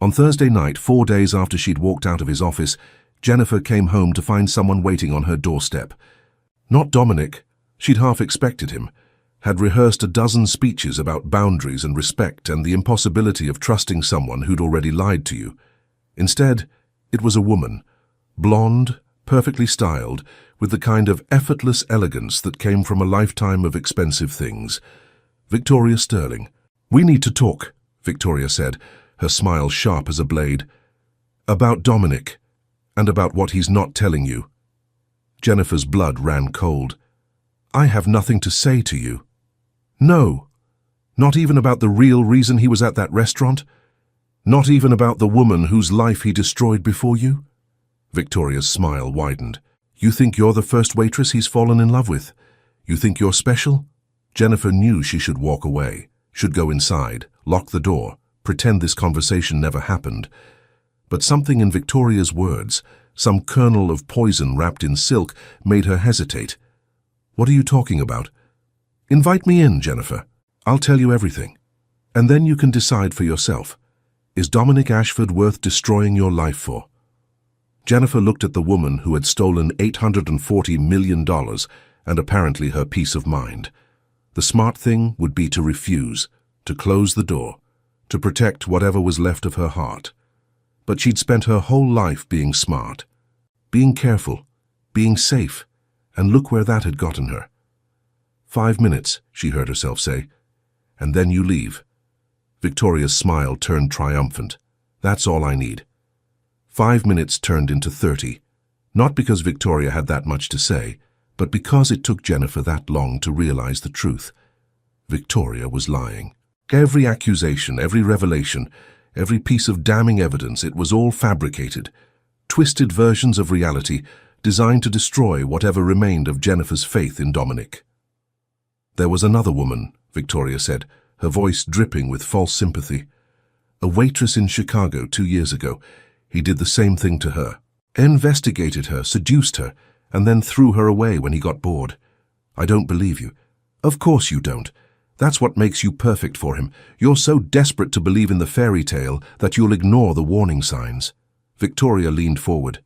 On Thursday night, 4 days after she'd walked out of his office, Jennifer came home to find someone waiting on her doorstep. Not Dominic. She'd half expected him, had rehearsed a dozen speeches about boundaries and respect and the impossibility of trusting someone who'd already lied to you. Instead, it was a woman, blonde, perfectly styled, with the kind of effortless elegance that came from a lifetime of expensive things. Victoria Sterling. "We need to talk," Victoria said, her smile sharp as a blade. "About Dominic, and about what he's not telling you." Jennifer's blood ran cold. "I have nothing to say to you." "No. Not even about the real reason he was at that restaurant? Not even about the woman whose life he destroyed before you?" Victoria's smile widened. "You think you're the first waitress he's fallen in love with? You think you're special?" Jennifer knew she should walk away, should go inside, lock the door, pretend this conversation never happened. But something in Victoria's words, some kernel of poison wrapped in silk, made her hesitate. "What are you talking about?" "Invite me in, Jennifer. I'll tell you everything. And then you can decide for yourself. Is Dominic Ashford worth destroying your life for?" Jennifer looked at the woman who had stolen $840 million and apparently her peace of mind. The smart thing would be to refuse, to close the door, to protect whatever was left of her heart. But she'd spent her whole life being smart, being careful, being safe, and look where that had gotten her. "5 minutes," she heard herself say, "and then you leave." Victoria's smile turned triumphant. "That's all I need." 5 minutes turned into 30, not because Victoria had that much to say, but because it took Jennifer that long to realize the truth. Victoria was lying. Every accusation, every revelation, every piece of damning evidence, it was all fabricated, twisted versions of reality designed to destroy whatever remained of Jennifer's faith in Dominic. "There was another woman," Victoria said, her voice dripping with false sympathy. "A waitress in Chicago 2 years ago. He did the same thing to her. Investigated her, seduced her, and then threw her away when he got bored." "I don't believe you." "Of course you don't. That's what makes you perfect for him. You're so desperate to believe in the fairy tale that you'll ignore the warning signs." Victoria leaned forward.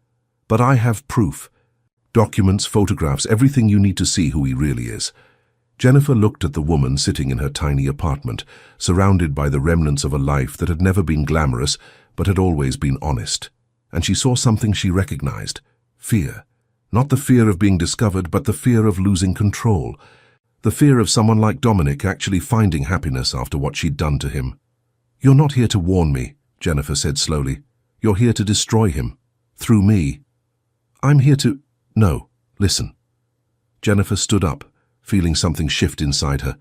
"But I have proof. Documents, photographs, everything you need to see who he really is." Jennifer looked at the woman sitting in her tiny apartment, surrounded by the remnants of a life that had never been glamorous, but had always been honest. And she saw something she recognized. Fear. Not the fear of being discovered, but the fear of losing control. The fear of someone like Dominic actually finding happiness after what she'd done to him. "You're not here to warn me," Jennifer said slowly. "You're here to destroy him. Through me." "I'm here to—" "No, listen." Jennifer stood up, feeling something shift inside her.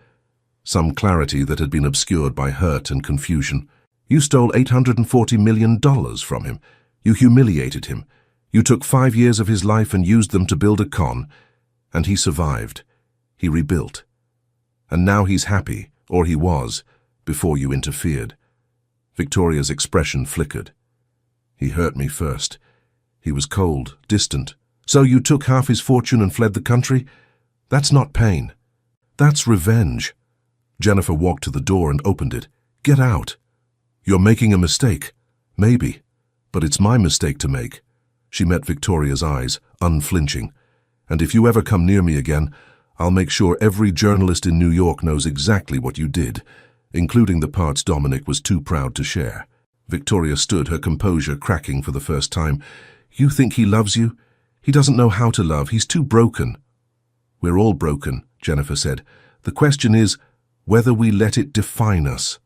Some clarity that had been obscured by hurt and confusion. "You stole $840 million from him. You humiliated him. You took 5 years of his life and used them to build a con. And he survived. He rebuilt. And now he's happy, or he was, before you interfered." Victoria's expression flickered. "He hurt me first. He was cold, distant. So you took half his fortune and fled the country? That's not pain. That's revenge." Jennifer walked to the door and opened it. "Get out." "You're making a mistake." "Maybe. But it's my mistake to make." She met Victoria's eyes, unflinching. "And if you ever come near me again, I'll make sure every journalist in New York knows exactly what you did, including the parts Dominic was too proud to share." Victoria stood, her composure cracking for the first time. "You think he loves you? He doesn't know how to love. He's too broken." "We're all broken," Jennifer said. "The question is whether we let it define us."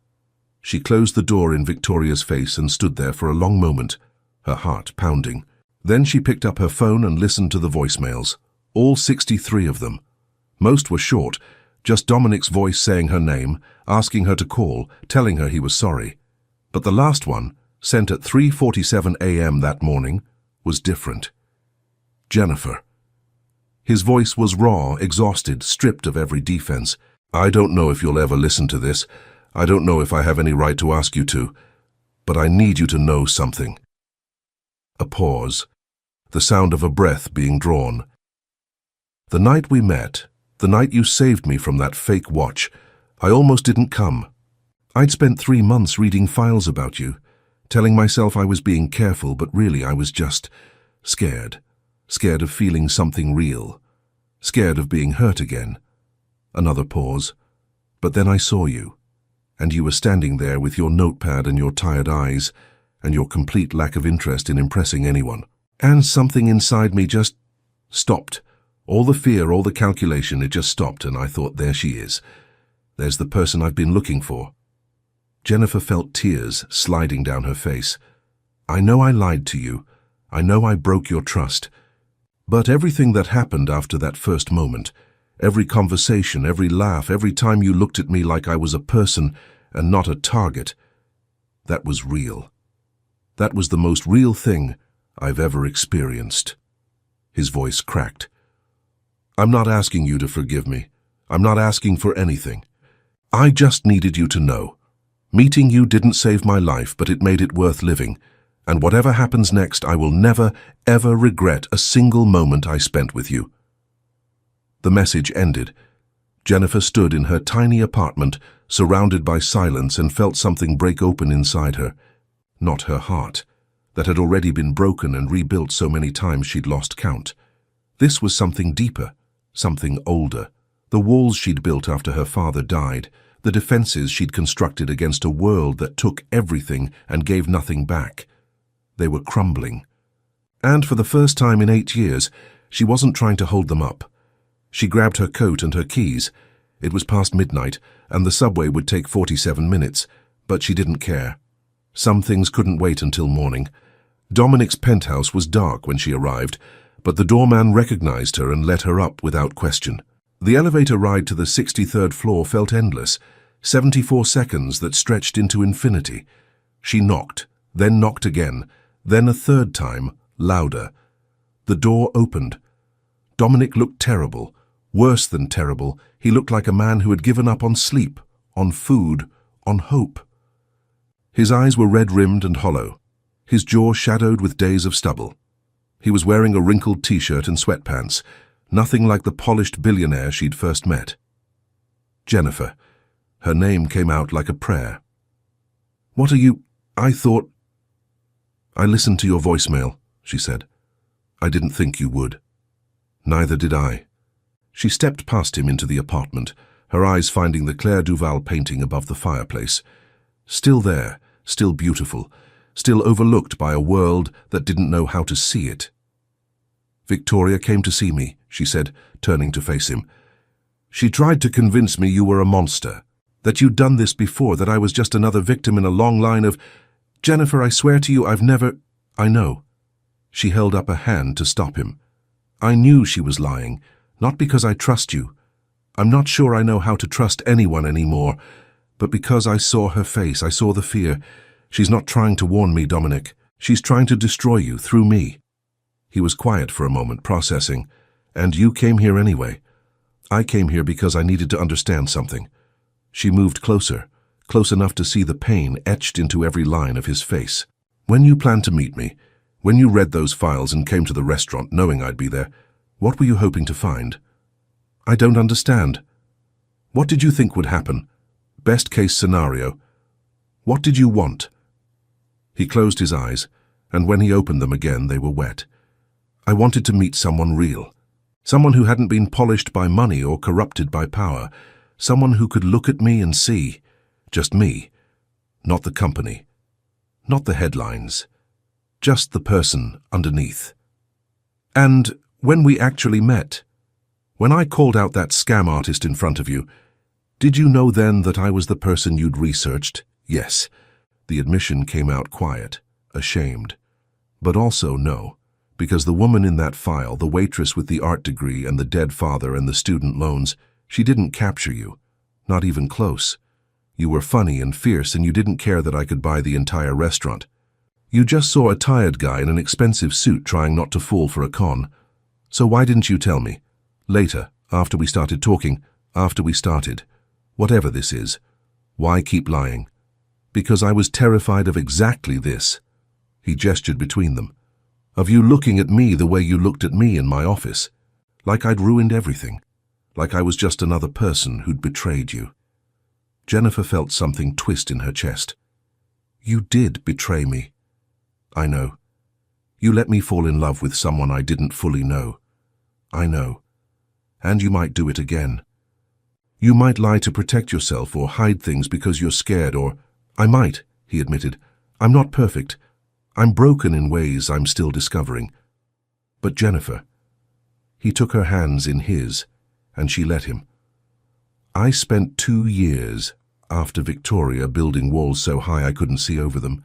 She closed the door in Victoria's face and stood there for a long moment, her heart pounding. Then she picked up her phone and listened to the voicemails, all 63 of them. Most were short, just Dominic's voice saying her name, asking her to call, telling her he was sorry. But the last one, sent at 3:47 a.m. that morning, was different. "Jennifer." His voice was raw, exhausted, stripped of every defense. "I don't know if you'll ever listen to this. I don't know if I have any right to ask you to. But I need you to know something." A pause. The sound of a breath being drawn. "The night we met, the night you saved me from that fake watch, I almost didn't come. I'd spent 3 months reading files about you, telling myself I was being careful, but really I was just scared. Scared of feeling something real. scared of being hurt again. Another pause. But then I saw you, and you were standing there with your notepad and your tired eyes, and your complete lack of interest in impressing anyone. And something inside me just stopped. All the fear, all the calculation, it just stopped, and I thought, there she is. There's the person I've been looking for. Jennifer felt tears sliding down her face. I know I lied to you. I know I broke your trust. But everything that happened after that first moment, every conversation, every laugh, every time you looked at me like I was a person and not a target, that was real. That was the most real thing I've ever experienced. His voice cracked. I'm not asking you to forgive me. I'm not asking for anything. I just needed you to know. Meeting you didn't save my life, but it made it worth living. And whatever happens next, I will never, ever regret a single moment I spent with you. The message ended. Jennifer stood in her tiny apartment, surrounded by silence, and felt something break open inside her. Not her heart, that had already been broken and rebuilt so many times she'd lost count. This was something deeper, something older. The walls she'd built after her father died, the defenses she'd constructed against a world that took everything and gave nothing back. They were crumbling. And for the first time in 8 years, she wasn't trying to hold them up. She grabbed her coat and her keys. It was past midnight, and the subway would take 47 minutes, but she didn't care. Some things couldn't wait until morning. Dominic's penthouse was dark when she arrived, but the doorman recognized her and let her up without question. The elevator ride to the 63rd floor felt endless, 74 seconds that stretched into infinity. She knocked, then knocked again, then a third time, louder. The door opened. Dominic looked terrible, worse than terrible. He looked like a man who had given up on sleep, on food, on hope. His eyes were red-rimmed and hollow, his jaw shadowed with days of stubble. He was wearing a wrinkled t-shirt and sweatpants, nothing like the polished billionaire she'd first met. Jennifer. Her name came out like a prayer. What are you? I thought... I listened to your voicemail, she said. I didn't think you would. Neither did I. She stepped past him into the apartment, her eyes finding the Claire Duval painting above the fireplace. Still there, still beautiful, still overlooked by a world that didn't know how to see it. Victoria came to see me, she said, turning to face him. She tried to convince me you were a monster, that you'd done this before, that I was just another victim in a long line of... Jennifer, I swear to you, I've never... I know. She held up a hand to stop him. I knew she was lying, not because I trust you. I'm not sure I know how to trust anyone anymore, but because I saw her face, I saw the fear. She's not trying to warn me, Dominic. She's trying to destroy you through me. He was quiet for a moment, processing. And you came here anyway. I came here because I needed to understand something. She moved closer, close enough to see the pain etched into every line of his face. When you planned to meet me, when you read those files and came to the restaurant knowing I'd be there, what were you hoping to find? I don't understand. What did you think would happen? Best case scenario. What did you want? He closed his eyes, and when he opened them again, they were wet. I wanted to meet someone real. Someone who hadn't been polished by money or corrupted by power. Someone who could look at me and see. Just me. Not the company. Not the headlines. Just the person underneath. And when we actually met, when I called out that scam artist in front of you, did you know then that I was the person you'd researched? Yes. The admission came out quiet, ashamed. But also no, because the woman in that file, the waitress with the art degree and the dead father and the student loans, she didn't capture you. Not even close. You were funny and fierce, and you didn't care that I could buy the entire restaurant. You just saw a tired guy in an expensive suit trying not to fall for a con. So why didn't you tell me? Later, after we started talking, after we started. Whatever this is. Why keep lying? Because I was terrified of exactly this. He gestured between them. Of you looking at me the way you looked at me in my office. Like I'd ruined everything. Like I was just another person who'd betrayed you. Jennifer felt something twist in her chest. You did betray me. I know. You let me fall in love with someone I didn't fully know. I know. And you might do it again. You might lie to protect yourself or hide things because you're scared, or I might, he admitted. I'm not perfect. I'm broken in ways I'm still discovering. But Jennifer, he took her hands in his, and she let him. I spent 2 years after Victoria building walls so high I couldn't see over them.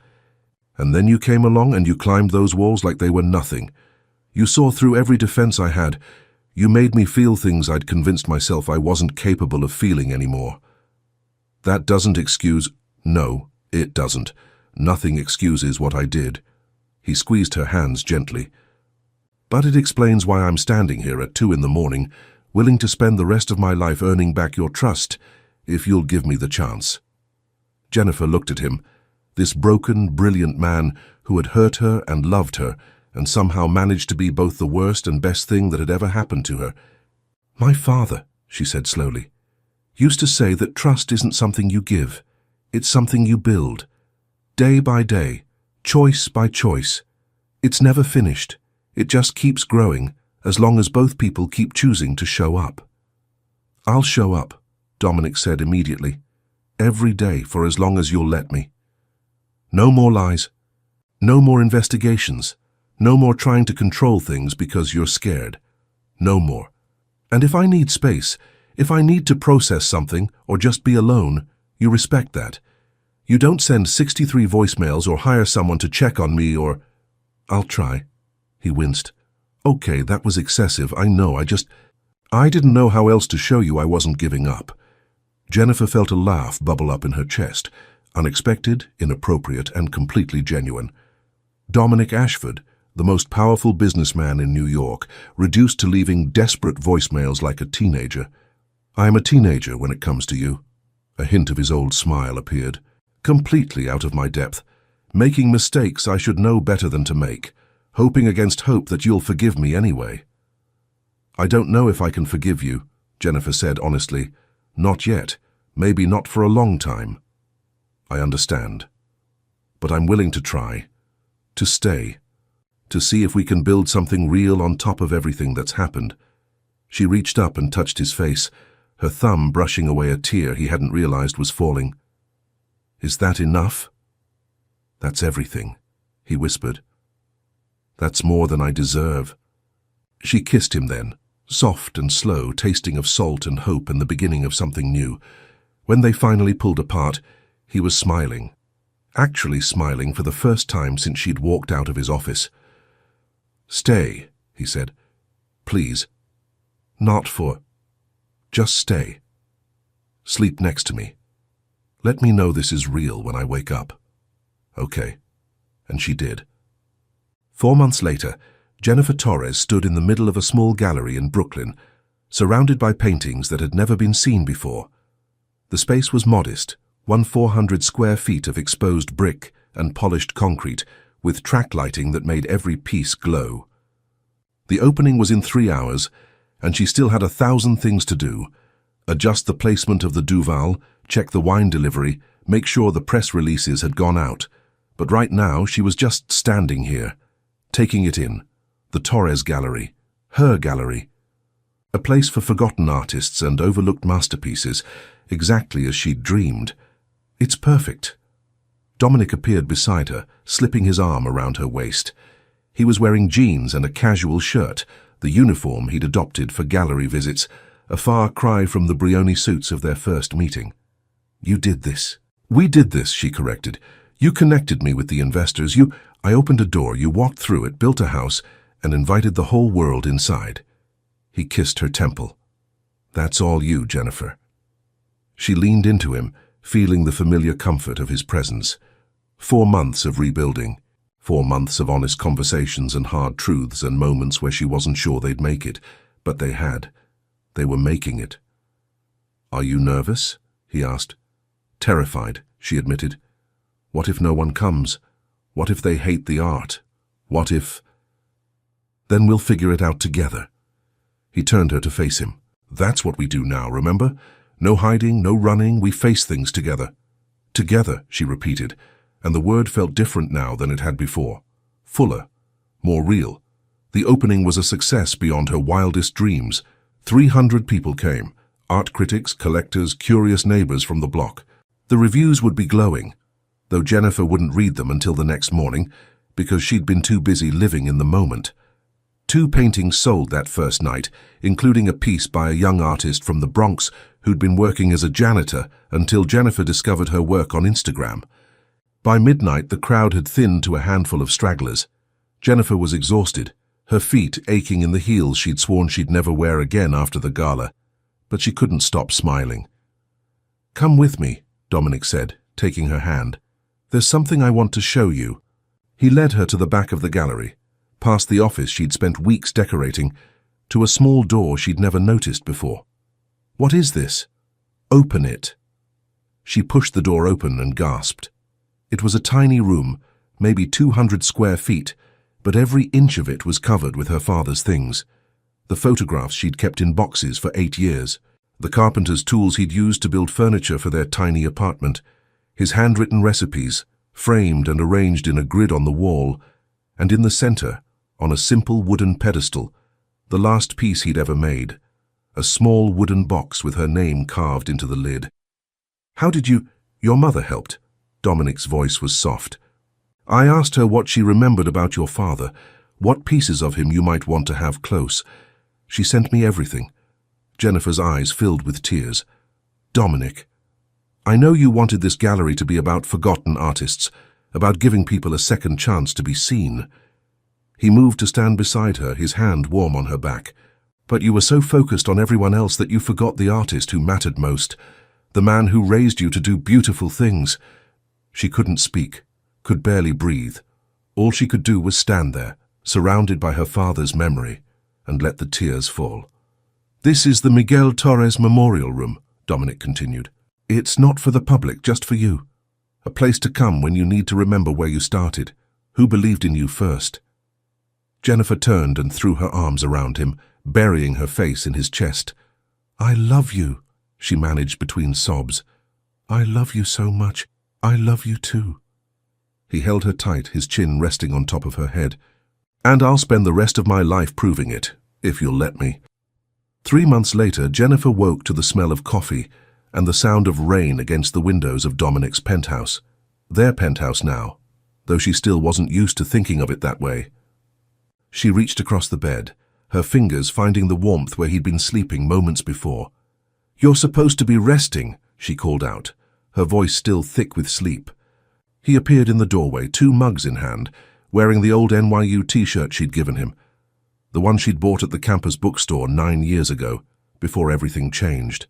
And then you came along and you climbed those walls like they were nothing. You saw through every defense I had. You made me feel things I'd convinced myself I wasn't capable of feeling anymore. That doesn't excuse— No, it doesn't. Nothing excuses what I did. He squeezed her hands gently. But it explains why I'm standing here at 2 in the morning, willing to spend the rest of my life earning back your trust, if you'll give me the chance. Jennifer looked at him, this broken, brilliant man who had hurt her and loved her, and somehow managed to be both the worst and best thing that had ever happened to her. My father, she said slowly, used to say that trust isn't something you give, it's something you build. Day by day, choice by choice. It's never finished. It just keeps growing, as long as both people keep choosing to show up. I'll show up, Dominic said immediately. Every day for as long as you'll let me. No more lies. No more investigations. No more trying to control things because you're scared. No more. And if I need space, if I need to process something or just be alone, you respect that. You don't send 63 voicemails or hire someone to check on me or— I'll try. He winced. Okay, that was excessive, I know, I didn't know how else to show you I wasn't giving up. Jennifer felt a laugh bubble up in her chest, unexpected, inappropriate, and completely genuine. Dominic Ashford, the most powerful businessman in New York, reduced to leaving desperate voicemails like a teenager. I am a teenager when it comes to you. A hint of his old smile appeared. Completely out of my depth, making mistakes I should know better than to make, hoping against hope that you'll forgive me anyway. I don't know if I can forgive you, Jennifer said honestly. Not yet, maybe not for a long time. I understand. But I'm willing to try, to stay, to see if we can build something real on top of everything that's happened. She reached up and touched his face, her thumb brushing away a tear he hadn't realized was falling. Is that enough? That's everything, he whispered. That's more than I deserve. She kissed him then, soft and slow, tasting of salt and hope and the beginning of something new. When they finally pulled apart, he was smiling. Actually smiling for the first time since she'd walked out of his office. Stay, he said. Please. Not for— Just stay. Sleep next to me. Let me know this is real when I wake up. Okay. And she did. 4 months later, Jennifer Torres stood in the middle of a small gallery in Brooklyn, surrounded by paintings that had never been seen before. The space was modest, 400 square feet of exposed brick and polished concrete, with track lighting that made every piece glow. The opening was in 3 hours, and she still had 1,000 things to do. Adjust the placement of the Duval, check the wine delivery, make sure the press releases had gone out. But right now she was just standing here, taking it in. The Torres Gallery, her gallery. A place for forgotten artists and overlooked masterpieces, exactly as she'd dreamed. It's perfect. Dominic appeared beside her, slipping his arm around her waist. He was wearing jeans and a casual shirt, the uniform he'd adopted for gallery visits, a far cry from the Brioni suits of their first meeting. You did this. We did this, she corrected. You connected me with the investors. I opened a door, you walked through it, built a house, and invited the whole world inside. He kissed her temple. That's all you, Jennifer. She leaned into him, feeling the familiar comfort of his presence. 4 months of rebuilding. 4 months of honest conversations and hard truths and moments where she wasn't sure they'd make it, but they had. They were making it. Are you nervous? He asked. Terrified, she admitted. What if no one comes? What if they hate the art? What if— Then we'll figure it out together. He turned her to face him. That's what we do now, remember? No hiding, no running, we face things together. Together, she repeated, and the word felt different now than it had before. Fuller, more real. The opening was a success beyond her wildest dreams. 300 people came, art critics, collectors, curious neighbors from the block. The reviews would be glowing, though Jennifer wouldn't read them until the next morning because she'd been too busy living in the moment. 2 paintings sold that first night, including a piece by a young artist from the Bronx who'd been working as a janitor until Jennifer discovered her work on Instagram. By midnight, the crowd had thinned to a handful of stragglers. Jennifer was exhausted, her feet aching in the heels she'd sworn she'd never wear again after the gala, but she couldn't stop smiling. "Come with me," Dominic said, taking her hand. "There's something I want to show you." He led her to the back of the gallery, past the office she'd spent weeks decorating, to a small door she'd never noticed before. "What is this?" "Open it." She pushed the door open and gasped. It was a tiny room, maybe 200 square feet, but every inch of it was covered with her father's things. The photographs she'd kept in boxes for 8 years, the carpenter's tools he'd used to build furniture for their tiny apartment, his handwritten recipes, framed and arranged in a grid on the wall, and in the center, on a simple wooden pedestal, the last piece he'd ever made, a small wooden box with her name carved into the lid. "How did you—" "Your mother helped." Dominic's voice was soft. "I asked her what she remembered about your father, what pieces of him you might want to have close. She sent me everything." Jennifer's eyes filled with tears. "Dominic, I know you wanted this gallery to be about forgotten artists, about giving people a second chance to be seen." He moved to stand beside her, his hand warm on her back. "But you were so focused on everyone else that you forgot the artist who mattered most, the man who raised you to do beautiful things." She couldn't speak, could barely breathe. All she could do was stand there, surrounded by her father's memory, and let the tears fall. "This is the Miguel Torres Memorial Room," Dominic continued. "It's not for the public, just for you. A place to come when you need to remember where you started, who believed in you first." Jennifer turned and threw her arms around him, burying her face in his chest. "I love you," she managed between sobs. "I love you so much. I love you too." He held her tight, his chin resting on top of her head. "And I'll spend the rest of my life proving it, if you'll let me." 3 months later, Jennifer woke to the smell of coffee and the sound of rain against the windows of Dominic's penthouse. Their penthouse now, though she still wasn't used to thinking of it that way. She reached across the bed, her fingers finding the warmth where he'd been sleeping moments before. "You're supposed to be resting," she called out, her voice still thick with sleep. He appeared in the doorway, 2 mugs in hand, wearing the old NYU t-shirt she'd given him, the one she'd bought at the campus bookstore 9 years ago, before everything changed.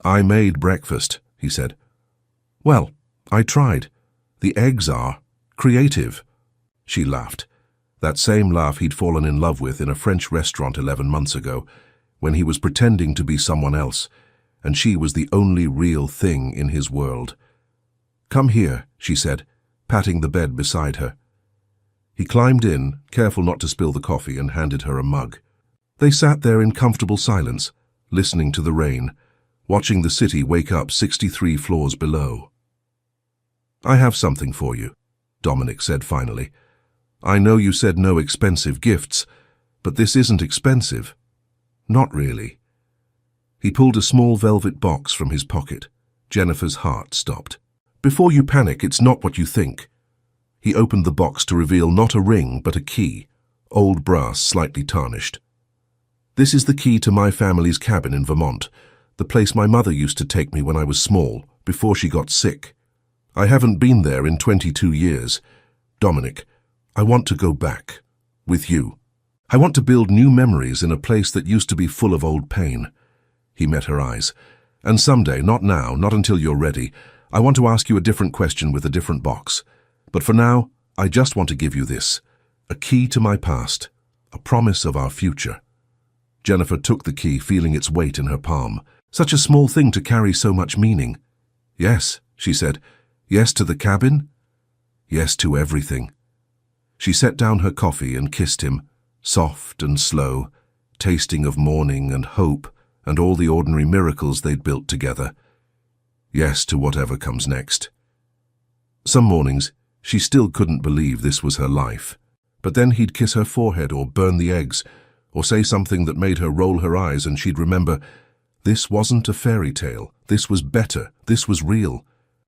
"I made breakfast," he said. "Well, I tried. The eggs are creative." She laughed, that same laugh he'd fallen in love with in a French restaurant 11 months ago, when he was pretending to be someone else, and she was the only real thing in his world. "Come here," she said, patting the bed beside her. He climbed in, careful not to spill the coffee, and handed her a mug. They sat there in comfortable silence, listening to the rain, watching the city wake up 63 floors below. "I have something for you," Dominic said finally. "I know you said no expensive gifts, but this isn't expensive. Not really." He pulled a small velvet box from his pocket. Jennifer's heart stopped. "Before you panic, it's not what you think." He opened the box to reveal not a ring, but a key, old brass, slightly tarnished. "This is the key to my family's cabin in Vermont, the place my mother used to take me when I was small, before she got sick. I haven't been there in 22 years. Dominic, I want to go back. With you. I want to build new memories in a place that used to be full of old pain." He met her eyes. "And someday, not now, not until you're ready, I want to ask you a different question with a different box. But for now, I just want to give you this, a key to my past, a promise of our future." Jennifer took the key, feeling its weight in her palm. Such a small thing to carry so much meaning. "Yes," she said. "Yes to the cabin. Yes to everything." She set down her coffee and kissed him, soft and slow, tasting of morning and hope and all the ordinary miracles they'd built together. Yes to whatever comes next. Some mornings, she still couldn't believe this was her life. But then he'd kiss her forehead or burn the eggs, or say something that made her roll her eyes, and she'd remember, this wasn't a fairy tale, this was better, this was real.